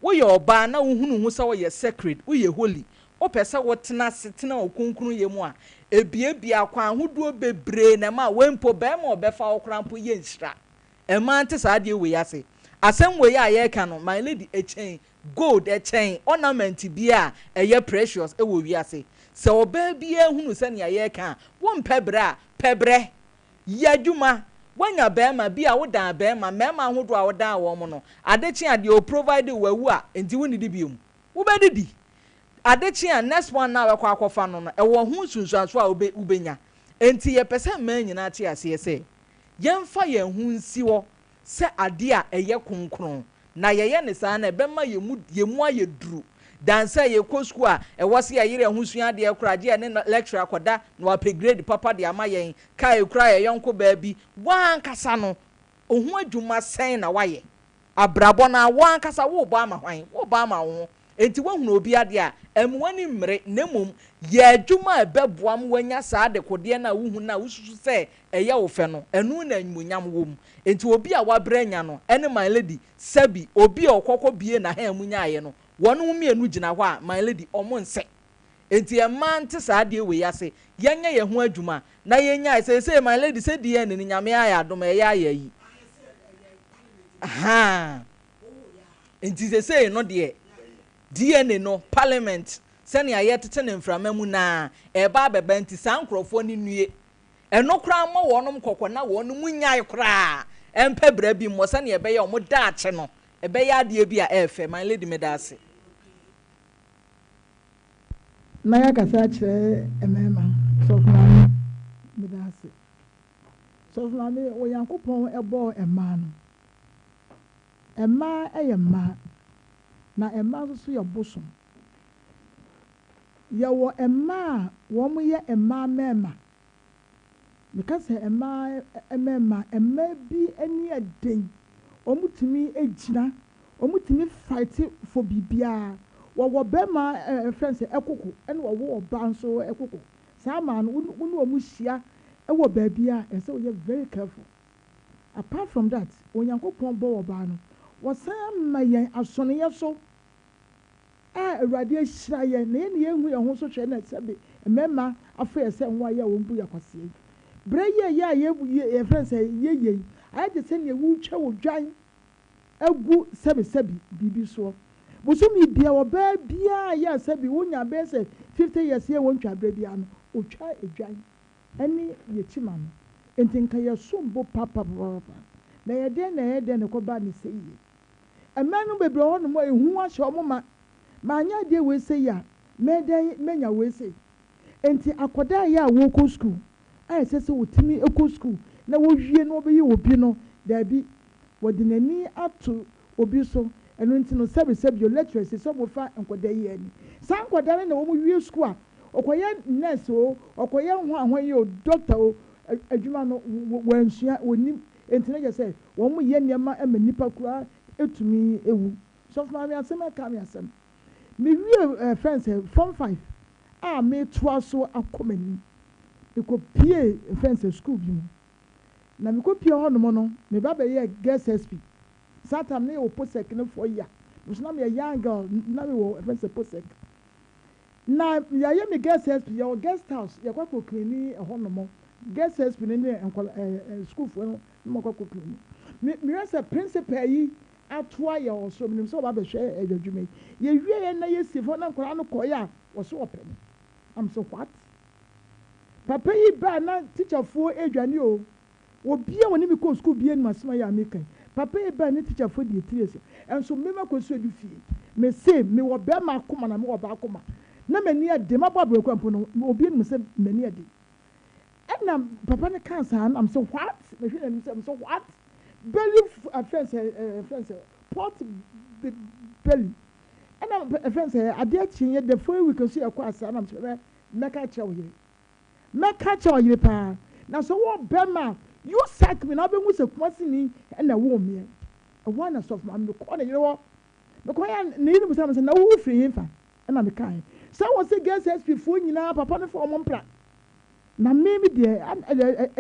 wo ye oba na wo hunu hu se wo ye sacred wo ye holy wo pese wo tena setena okunkunu ye mu a ebie akwa ahodo bebre na ma wempo be ma obefa wo krampo ye nsira emante sa de we ase asem we ya ye ka no my lady echen gold echen ornament bia eye precious e wo wi ase se oba bia hunu se ne ye ka wo mpebra pebre yadwuma wanya bema bi a wodan bema mema ahodo a wodan wo mo no adechi ade o provide wawu a enti woni di biom wo be didi adechi a next one na we kwa akofa no no e wo ho sunsuanso a ubenya enti ye pese man nyina te ase se yemfa ye hu nsi wo se ade a eye konkron na ye ne saa na bema yemu aye duru dansa ye ko school a e wose ya yire ho sua de ekuraje ne lecturer akoda na wa pe grade papa de ama yen kai kura ye yonko baabi wan kasa no ohun adwuma sen na waye abrabo na wan kasa wo ba ama hwan wo ba ama wo enti wahunu obi ade a emwani mmre nemom ye adwuma ebeboam wanya saa de kode na wo hu na wususu se eye wo fe no enu na nyunyam wom enti obi a wabranya no ene my lady sabi obi a okokọ bie na ha amunya aye no wonu mienu gina hɔ a my lady omo nse enti e man te saa de we yase yenya ye ho adwuma na yenya se my lady se die ne nyame aya adom e ya yi aha enti se no de DNA no parliament sani aye tete ne mframa mu na e ba beba nti sankrofo ni nue eno kra ma wonom kokko na wonu munyai kra empe bra bi mo sani e be ye omo daache no e be ya de bi a efe my lady medase na ya kasa kire emema so funa medase so funa me wo yankopon ebo ema no ema eyema na ema so ye bosom ye wo ema wo mo ye ema mema because ema mema ema bi ani aden omutumi ejina omutumi fight for bibia wo bema friends ekoko ene wo ba nso ekoko sama no unu omuhia ewo baabia ese we very careful. Apart from that onyankopon bo wo ba no wosan mayen asonye so awurade ahyira ye na ye hu ye ho so hwe na sebe emema afa ye se nwa ye wo mbu yakwase bre ye friends ye I just send you wu twa wo dwan agu sebe bibi so busumi bia wo ba bia ya sebe wonya be se 50 years ye won twa bre bia no o twa edwan ani ye chima no entinka ye sombo papa na ye den ne ko ba ne sei emanu bebre ho no mo ehu ahye o mo ma anya de we sei ya menya we sei enti akoda ya wo ko school ai sese wotimi eko school na wo hwie no obeyi obi no da bi wodinani ato obi so eno nti no sebe your lecturers so mo fa enkoda yi ani san koda na wo mo hwie school a okoye nurse o okoye ho ahon yi o doctor o adwuma no wansua onim enti na je say wo mo ye niam amanipa kura etumi ewu so fa me asem aka me asem me wie friends form 5 me toa so akomani iko pie friends school bi mu na me ko pie ho no no me ba be ye girls SP satam ne opposite ne for ya me na me young girl na me wo friends opposite na ya ye me girls SP your guest house ya kwa clean ho no mo girls SP ne school for no mo kwa clean me rasa principal yi atoa ya oso me so ba be hwe adwume ye wie na ye sifo na nkora no koya oso opem am so what papa yi ba na teacher fo edwane o obia woni mi ko school bia ni masema ya mekan papa yi ba ni teacher fo di etires enso me ma ko so edu fie me say me wo be ma akoma na me wo ba akoma na mani ade ma ba brekwa mpo no obia ni se mani ade na papa ne kan sa am so what me hwe na mi say so what belly friends pot belly na friends ade achinye the 4 week so yakwa asa na me meka cha oyire pa na so wo bema you sack me na be hu se kumasi ni na wo me e one of my me ko na yire wo me ko ya na yire musa na wo free himfa na me kan so wo se girls SP fo nyina papa ne fo mo mpra na me de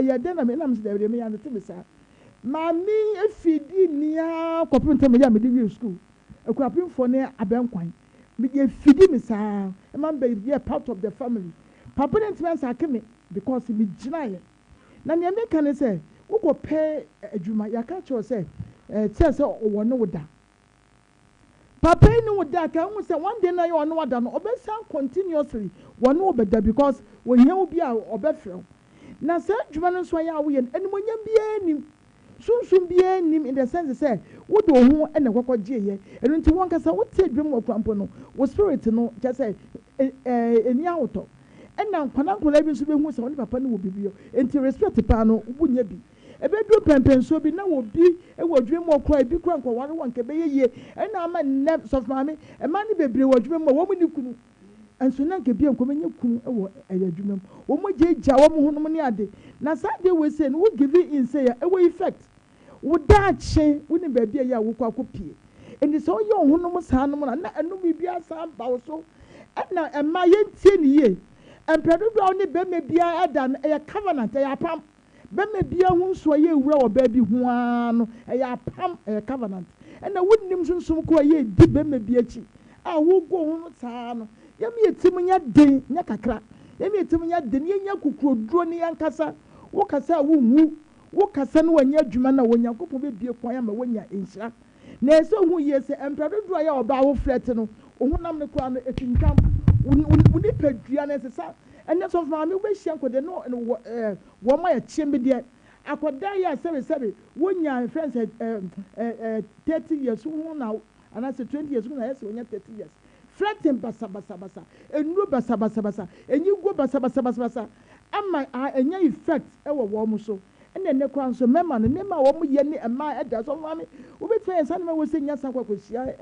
ya de na me na me se de me ya no te me sa mami efidi nia kopinto me ya me di school ekurapin fo ne abenkwan me de efidi me sa e man be part of the family papa didn't answer me because me gina na me make can say wo go pay adwuma ya ka cho say tell say wo no woda papa ni woda ka hu say one day na you no woda no obesan continuously wo no obeda because wo hia obi a obefrɛ na sɛ adwuma no nso ayɛ a woyɛ no animonyam biara nim sunsun biara nim in the sense sɛ wode wo ho ɛna kɔkɔ gyeeyɛ ɛno nti wɔn kasa wote adwuma wɔ kurampo no wo spirit no kyɛ sɛ ɛni ahotɔ ɛna nkwadaa bi nso bɛhu sɛ wɔne papa no wɔ bibi yɛ nti respect paa no wonya bi ɛbɛduru pɛmpɛnsuo bi na wɔ bi ɛwɔ adwuma mu ɔkora ebi kora nkɔware wɔn nkɛ bɛyɛ yie ɛna ama nnɛ sɔfo maame ɛmaa no bebree wɔ adwuma mu a wɔn ni kunu nso na nkɛ bi nkɔmɛnyɛ kunu ɛwɔ ɛyɛ adwuma mu wɔn gyegya wɔn ho nom ne ade na saa de wɔ se no wo give in say ɛwɔ effect wo daakye wo ne baabi a yɛ a wokɔ akɔpie ɛnti sɛ woyɛ wo ho nom saa nom na ɛnom bi asa ba wo so ɛna ɛma yɛntie ne yie mpɛdodo a wo ne bɛrima biara ɛda no ɛyɛ covenant ɛyɛ apam bɛrima biara ho nso a yɛ ewura wɔ baabi ho ara no ɛyɛ apam ɛyɛ covenant ɛna wonim sunsun kɔ a yɛ di bɛrima bi akyi a wogɔ ho no saa no yɛm yɛ tim nya den nya kakra yɛm yɛ tim nya den yɛnya kukuroduro ne yɛnkasa wokasa a wonwu wokasa no wanya adwuma na Onyankopɔn bɛbie kwan ama wanya nhyira na ɛsɛ ohu yie sɛ mpɛdodo a yɛ ɔbaa wo frɛte no ohunam ne kora no efinkam wo nipadua no ɛsesa ɛnɛ sɔfo maame wobɛhyia nkɔde no wɔn a yɛkyɛm bi deɛ akɔda yɛ a sɛbesɛbe wonya friends 30 years ho na anaasɛ 20 years ho na yɛsɛ wonya 30 years flirting basabasabasa enuro basabasabasa enyigo basabasabasa ama enya effect ɛwɔ wɔn so ɛna ne kwan so mɛma no nema wɔn yɛ ne ɛma ɛda so maame wobɛtwa yɛn sanema wɔ sɛ nya sakwa kɔhyia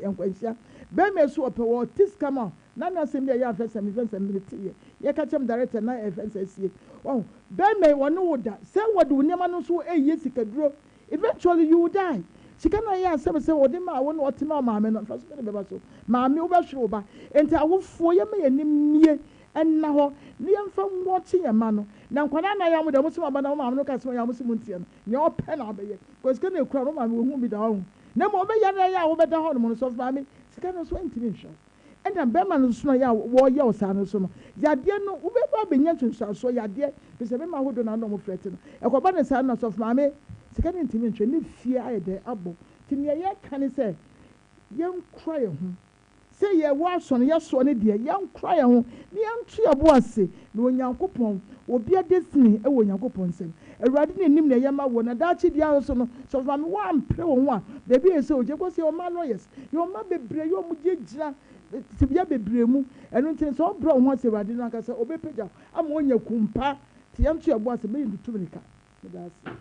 nkwanhyia bɛrima so ɔpɛ wɔ tis kama na na sɛ mi yɛ afɛsɛ mi fɛsɛ mi ti yɛ yɛ ka kyɛm director na ɛfɛsɛ sie wɔn bɛrima wɔn wo da sɛ wɔde wo nneɛma no so ɛyɛ sikaduro eventually you will die sika na yɛ asɛm sɛ wɔde ma wɔn ɔte ma maame no nfa so ne bɛba so maame wobɛhwere wo ba nti awofoɔ yɛ ma yɛ ne mie ɛnna hɔ ne yɛmfa nwɔkye yɛ ma no na nkwadaa na yɛ mo da mo so ma na maame no ka so yɛ mo so mo ntia no nea ɔpɛ na ɔbɛyɛ kɔ sika na ekura no maame wo hu bi da ho na mo ɔbɛyɛ na yɛ a wobɛda hɔ no mo so maame sika no so ntimi nhwɛ ɛna bɛrima no so no yɛ a wɔyɛ ɔsaa no so no yadeɛ no wobɛba abɛnya nsonsansoɔ yadeɛ bisɛ bɛrima ahodoɔ na ɔmo frɛ te no ɛkɔba ne saa na sɔfo maame sika no ntimi nhwɛ ne fie ayɛ dɛ abɔ nti nea yɛka ne sɛ yɛnkora yɛn ho sɛ yɛwɔ asɔ no yɛsoɔ no deɛ yɛnkora yɛn ho ne yɛnto yɛbo ase na Onyankopɔn obia destiny ɛwɔ Onyankopɔn nsɛm awurade ne nim na yɛma wɔ na daakye deɛ ahɔ so no sɔfo maame woampere wo ho a baabi yɛ sɛ ogye kɔ sɛ ɔma lawyers yɛɔma bebree yɛ ɔmo gyegyina tibia bebree mu ɛno nti sɛ ɔbrɛ wo ho asɛ awurade no ankasa ɔbɛpagya ama ɔnya kumpa nti yɛnto yɛbo ase mɛyɛ ntutum nika meda ase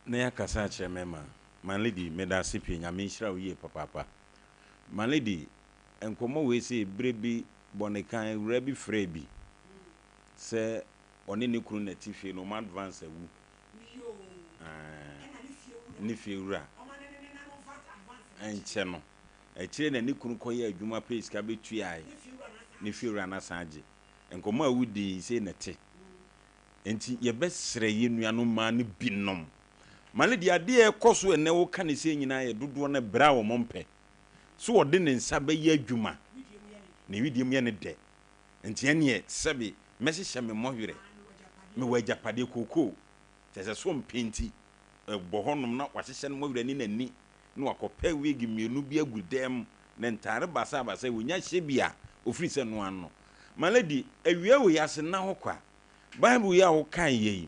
na yɛakasa akyerɛ mɛma manlady meda ase pii nyame nhyira wo yie papaapa manlady nkɔmmɔ wei sɛ berɛ bi bɔnekan wura bi frɛ bi sɛ ɔne ne kunu na ti fie no ma advance awu ne fie wura ɛnkyɛ no ɛkyerɛ na ne kunu kɔyɛ adwuma pɛ sika bɛtuae ne fie wura na san gye nkɔmmɔ a wodi sɛ na te enti yɛbɛsrɛ yɛ nuanom ma no binom manlady adeɛ ɛkɔ so ɛnɛ wo ka ne sɛ nyinaa yɛ dodoɔ no bra wɔ mɔmpɛ so wɔde ne nsa bɛyɛ adwuma ne widiem yɛ ne dɛ nti ɛneɛ sɛbe mɛhyehyɛ me mmɔwerɛ mewɔ agyapadeɛ kookoo kyɛ sɛ so mpenti bɔ hɔnom na wahyehyɛ no mmɔwerɛ ne n'ani na wakɔpɛ wigi mmienu bi agu dɛm na ntare basabasa wonya hyɛ bi a ofiri sɛ no ano manlady awia wo yɛase na hɔ kwa bible yɛ a wokae yɛyi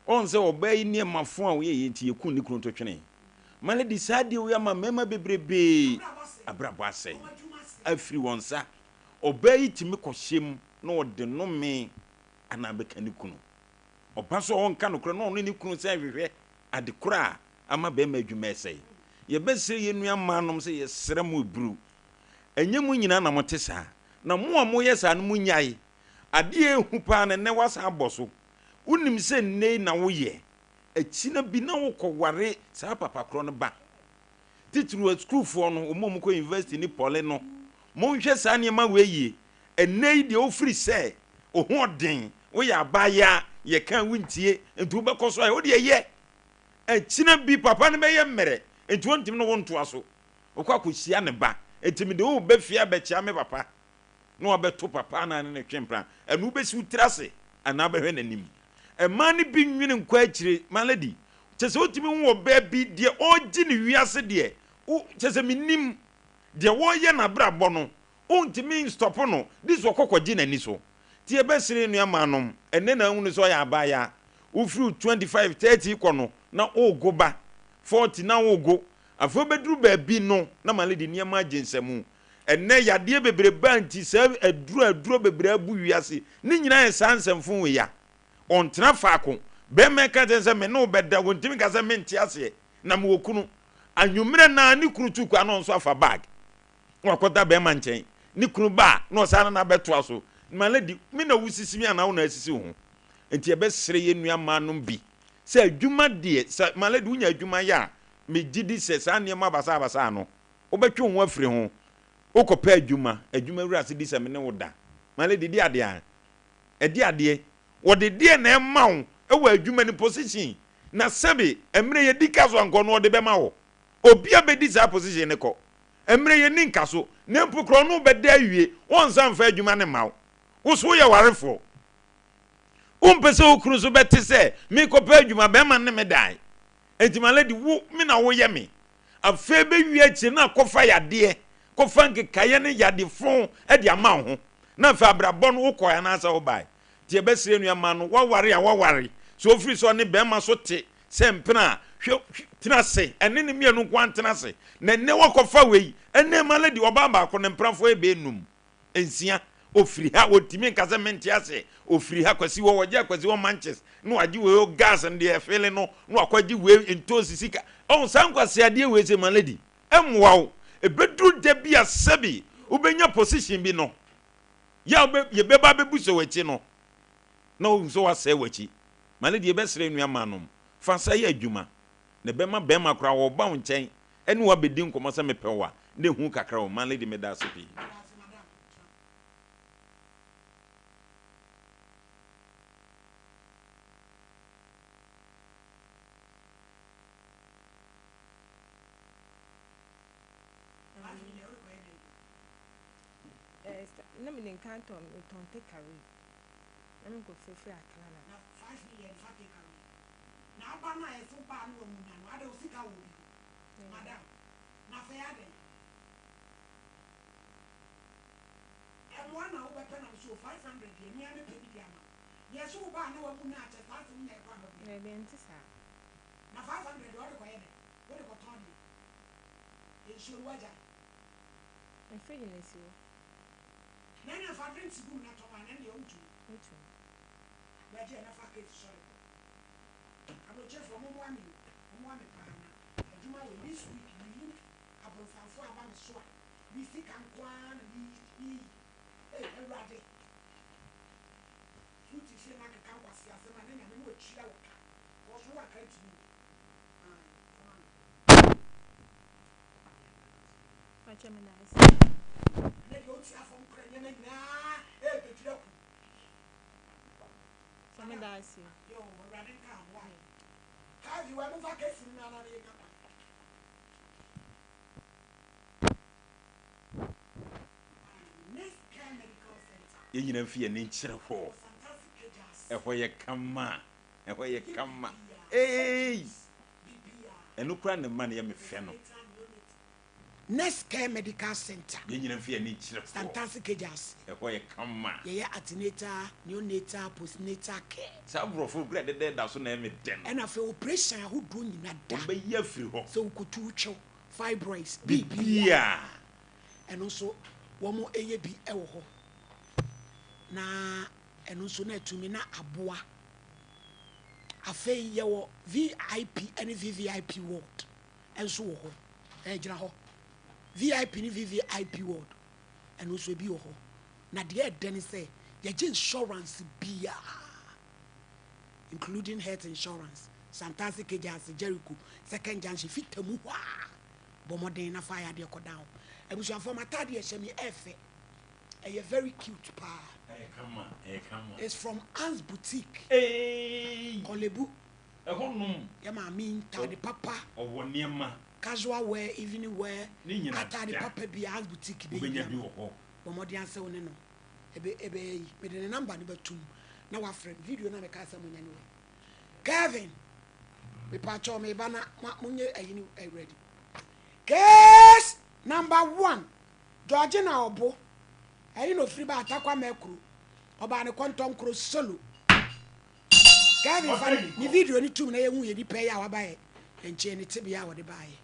ɔn sɛ ɔbaa yi nneɛma fo a woyɛ yɛ nti yɛku ne kunu to twene manlady saa deɛ woyɛ ama mmarima bebrebee abrabɔ asɛe afiri wɔn nsa ɔbaa yi tumi kɔhyɛm na ɔde nome anaa bɛka ne kunu ɔba so ɔnka nokora na ɔno ne kunu sɛ hwehwɛ ade kora a ama bɛrima adwuma ɛsɛe yɛbɛsrɛ yɛ nua maanom sɛ yɛsrɛ mo eburu ɛnyɛ mu nyinaa na mote saa na mo a moyɛ saa no munyae adeɛ ehu paa na nnɛ wasa abɔ so wonim sɛ nnɛ na woyɛ akyina bi na wokɔware saa papa korɔ no ba titiri schoolfoɔ no ɔmo kɔ university ni pɔle no monhwɛ saa nneɛma wei yie ɛnnɛ yi deɛ ofiri sɛ oho ɔden woyɛ abaya yɛka wontie nti wobɛkɔ so a wode yɛ akyina bi papa no bɛyɛ mmerɛ nti wontim no wontoa so wokɔ akɔhyia ne ba ɛtimi de wo bɛfia bɛkyia me papa na wabɛto papa na ne twempra ɛno wobɛsi wo tiri ase anaa bɛhwɛ n'anim ɛma no bi nwene nkɔ akyire manlady kyɛ sɛ wotumi wo ɔbaa bi deɛ ɔgye ne wiase deɛ kyɛ sɛ menim deɛ wɔyɛ n'abrabɔ no wontumi stɔpo no de sɛ ɔkɔkɔgye n'ani so tie besire nua manom ene na hunu so ya abaya ufru 25 30 kono na ogo ba 40 na ogo afo beduru ba bi no na maledi niam agensemu ene yade bebre banti se aduro bebre abu wiase ni nyina ye sansemfo we ya ontena faako be meka tense me no beda wontimi ka se menti ase na me wokunu anwumre na ni kurutu kwa no nso afa bag wakota be ma nchen ni kunu ba no sana na beto aso maledi me na wusisi mi ana wo na asisi ho enti ebe sere ye nua manom bi se adwuma de se maledi wunya adwuma ya me gidi se sa niam basa no obetwe ho afiri ho okopa adwuma wura se di se me ne woda maledi di ade a edi ade wode die na ema wo ewa adwuma ni position na sebe emre ye dikaso anko no de bema wo obi abedi za position ne ko emre ye ni nkaso ne mpukro no beda awie won san fa adwuma ne mawo wo so ye warefo umpese okuru so beti se me kopa adwuma be ma ne me dai enti maledi wo me na wo ye me afa be wie chi na kofa yade kofa nkekaye ne yade fon e de ama ho na fa abrabon wo koya na asa wo bai tie besire nua ma no waware so ofiri so ne be ma so te se mpena hwe tena se ene ne mienu kwa tena se na ne wakofa wei ene maledi oba ba ko ne mprafo e be num ensia ofiri ha wotimi nkase menti ase ofiri ha kwasi wo woje kwasi wo manches no waji we gas and the fele no akwaji we entosi sika on san kwasi ade we se maledi emwa wo ebedu de bia sebi ubenya position bi no ya ye beba bebuso wachi no na so wase wachi maledi e besere nua manom fa sa ye adwuma ne bema kra wo ba nchen ene wa bedi nkomo se mepewa ne hu kakra wo maledi me da sopi na me nkanto me tonte kare na me go fefe akala na 5 million fa ke kare na aba na e so ba no mu na no ade osika wo bi madam na fa ya de e mo na wo be pe na so 500 ye ni ame pe bi ama ye so ba na wo mu na ache fa so nya e kwa no bi na be ntisa na 500 wo de ko ye de wo de ko ton ni e so waja e fe ni nesi nana fa drink sigu na to ma na ne ontu otu ba je na fa ke sorry abo je fo mo ami pa na aduma we this week ni abo fanfo aba me so a bi sika nkwa na bi ewrade futi se na ka kwasi ase ma na nya me wo chira wo ka wo so wa ka ti ni Watch me nice. ne go ti afom kra nya na na betira ku Some nice. yo ewrade ka wa ka vi wa mo fa ke sin na na ye ka ye nyina fie ne nkyere ho ehwo ye kama enu kura ne man ye me fe no Next Care Medical Center. ye nyina fie ne nkyere ho Fantastic Cages. ehwo ye kama Ye antenatal, neonatal, postnatal care. sa brofo gra de da so na me den And after operation who do nyina da. on be ye firi ho So ko tu cho fibroids, bibia and also womo eye bi ewo ho. Na and also na tumi na aboa. Afei ye wo VIP and VVIP ward. And so ho. Ejira ho. VIP ni VVIP ward. And also bi ho. Na de den say ye insurance bia. Including health insurance. Fantastic Agency Jericho. Second junction fit temu wa. Bomodin na fire de ko down. Ebusu afọ matade e shemi efe. A very cute pa. kama It's from Anne's Boutique. Kolebu. ehwo num Ya ma mi tade papa. owo niema Casual wear, evening wear. Ni nyina Atade papa bi Anne's Boutique bi. ubenya bi ho Bomodin ase one no. Ebe me de number ni batum. Na wa friend video na me ka asem nya ni. Kevin. Me pacho me ba na munye ayini ready. Case number 1. Georgina Obo. Ayi no free ba atakwa mekru. oba ne kontom kro solo Kevin fan ni video ni tum na ye hu ye di pay ya wa bae enche ni tibia wo de bae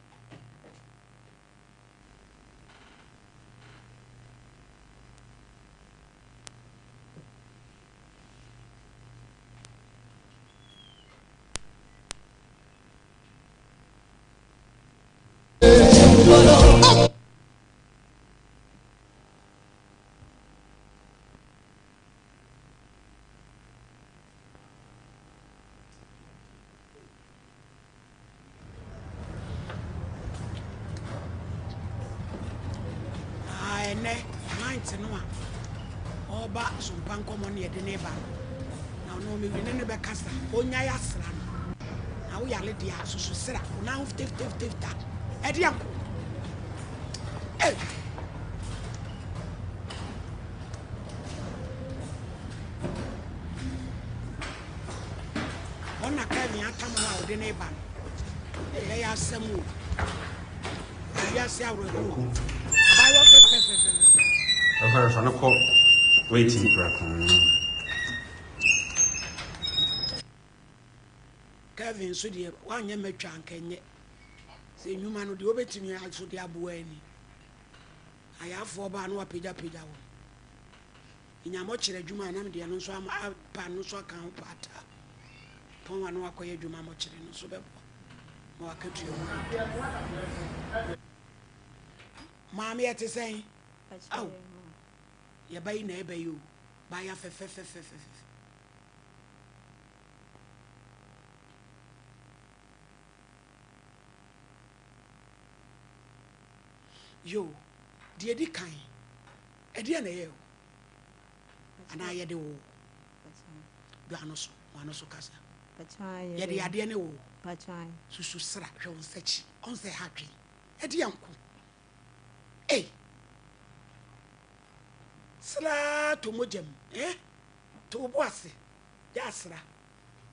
ene mind no a oba Sompa Nkomo ne de ne ba na no me wini ne be kasa onya ya sra no na wo yale dia susu sra na 50 e dia ko ona Kevin atama wa de ne ba e ya samu ya sia ro ko abayo fe Okay, so no call waiting for Kevin so de wanye matwa ankenye se nyuma no de obetimi aso de aboa ani ayafo ba no apagya wo inyamo kire adwuma na me de no so ama pa no so kan pata pon wa no akoye adwuma mo kire no so bebo ma wakatu maami ete sen aw ya bayi na ebe yo ba ya fe yo die di kan e die na ye o ana ye de wo do anoso wanoso kasa ye de ade ne wo susu sra hwe onsachi onse hatwe e de yanko sra to mojem to boase ya sra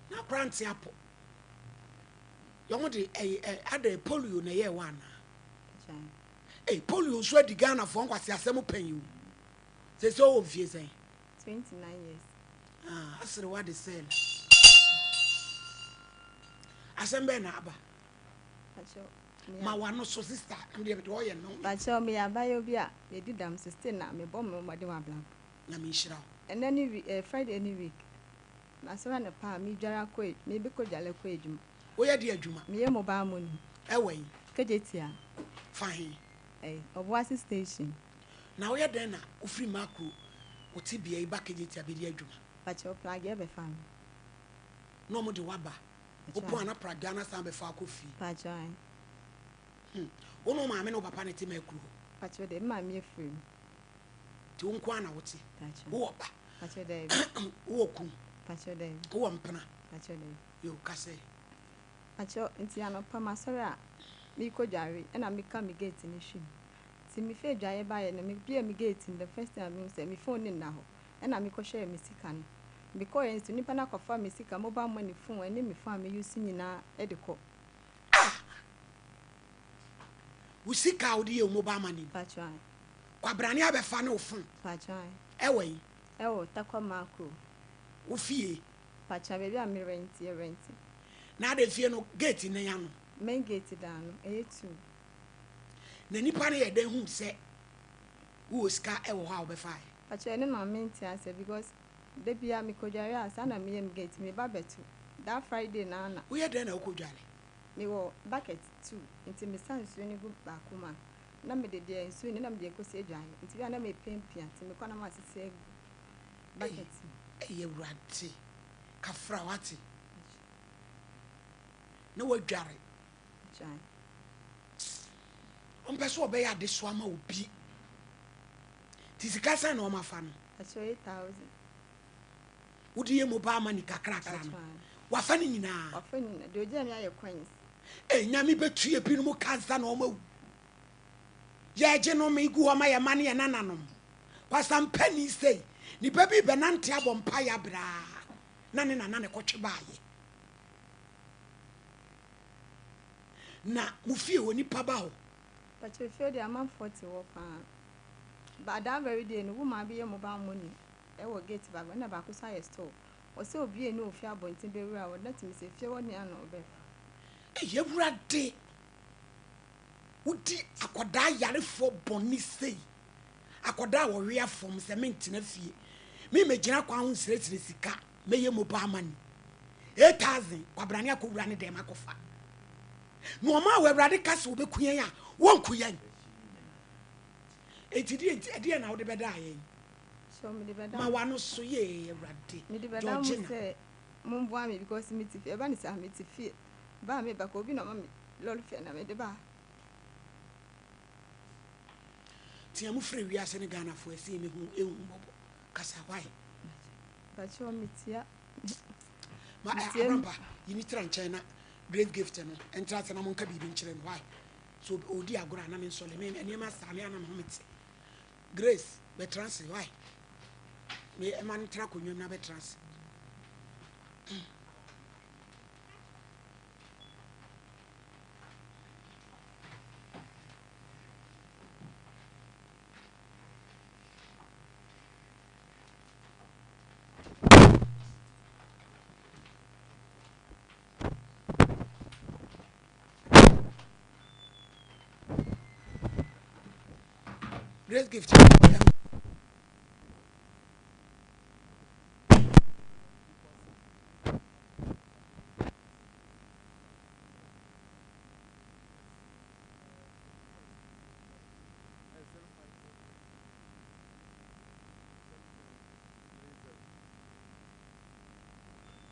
na kranti apo yomo de ada polio na ye wana polio so adi Ghana for nkwase asem panyu se so ofie sen 29 years asre what the sell asembe na aba ma wano so sister ndie be oye no ba cho me abayo bi a e di dam 16 na me bom me made wa blank na me shira and any Friday any week na so na pa me dwara ko me be ko jale ko ejuma wo ye di adwuma me ye mobile money ewen kejetia fine obuasi station na wo ye den na ofri makro wo ti bia iba kejetia be di adwuma ba cho plug e be fam no mo de waba wo po ana praga na san be fa kofi ba join wono maame no papa ne ti makro ba cho de ma me free ti won kwa na wo ti wo ba ba cho de wo ku ba cho de wo mpena ba cho de yo kase ba cho nti anopa masori a me ko dware na me ka me gate ni hwim ti me fe dwaye ba ye na me bia me gate the first time me say me phone ni na ho na me ko share me sika no because yen so nipa na kofa me sika mobile money phone ene me phone me use nyina e de ko usika odi e mobile money ba cho kwa brane abefa na ofun ba cho ewen ewo takwa makro wo fie ba cho be bia me rent na de fie no gate na ya no main gate down e tu na nipa na ye den hu se wo sika ewo ha obefa ba cho ene ma menti ase because de bia me ko dware asa na me gate me ba betu that Friday na wo ye den na ko dware me wo bucket 2 nti me sansu ni gu ba kuma na me de nsu ni na me de ko se dwan nti bia na me pempia nti me kwana ma sese bucket ye wurade kafra wati na wo dware chan on peso obe ya de so ama obi ti sika san na o mafa no aso 8000 wodi ye mobile money kakra no wafa ni nyina wafa ni de oje mi aye coins nyami betue bi no mu kansa na o mawu ye je no me gu o ma ye mane ye nananom kwasam pani sei ni baby benante abompa ya bra na ne nana ne kotwe baaye na mufie woni pa ba ho but you feel the amount 40 wo pa but that very day no woman be your mobile money ɛwɔ gate ba na ba ko sa yɛ store ɔsɛ obi enu ofi abɔnten bewura wɔ na timi sɛ fie wɔ ne ano ɔbɛ yewurade wodi akwadaa yarefo bɔne sei akwadaa wɔwea fam sɛ mentena fie me megyina kwa ho nsirɛsirɛ sika mɛyɛ mobile money 8,000 kwabrane akɔwura ne dɛm akɔfa na ɔma a wɔawurade ka sɛ wobɛkuyan a wɔnkuyan ɛti deɛ na wode bɛda ayɛn so me de bɛda ma wano so yɛ awurade me de bɛda mu sɛ momboa me because me ti fie ɛba ne sɛ me ti fie ba me ba ko obi na ma me lɔl fie na me de ba tia mu frɛ wiase ne Ghanafoɔ ɛsɛ me hu ehu bɔbɔ kasa why ba cho me tia ma abrampa yini tra nkyɛn na great gift no entra sɛ na mo nka bibi nkyerɛ no why so odi agora na me nsɔle me nneɛma sane ana no me te grace be trans why me man tra konwam na be trans Great gift.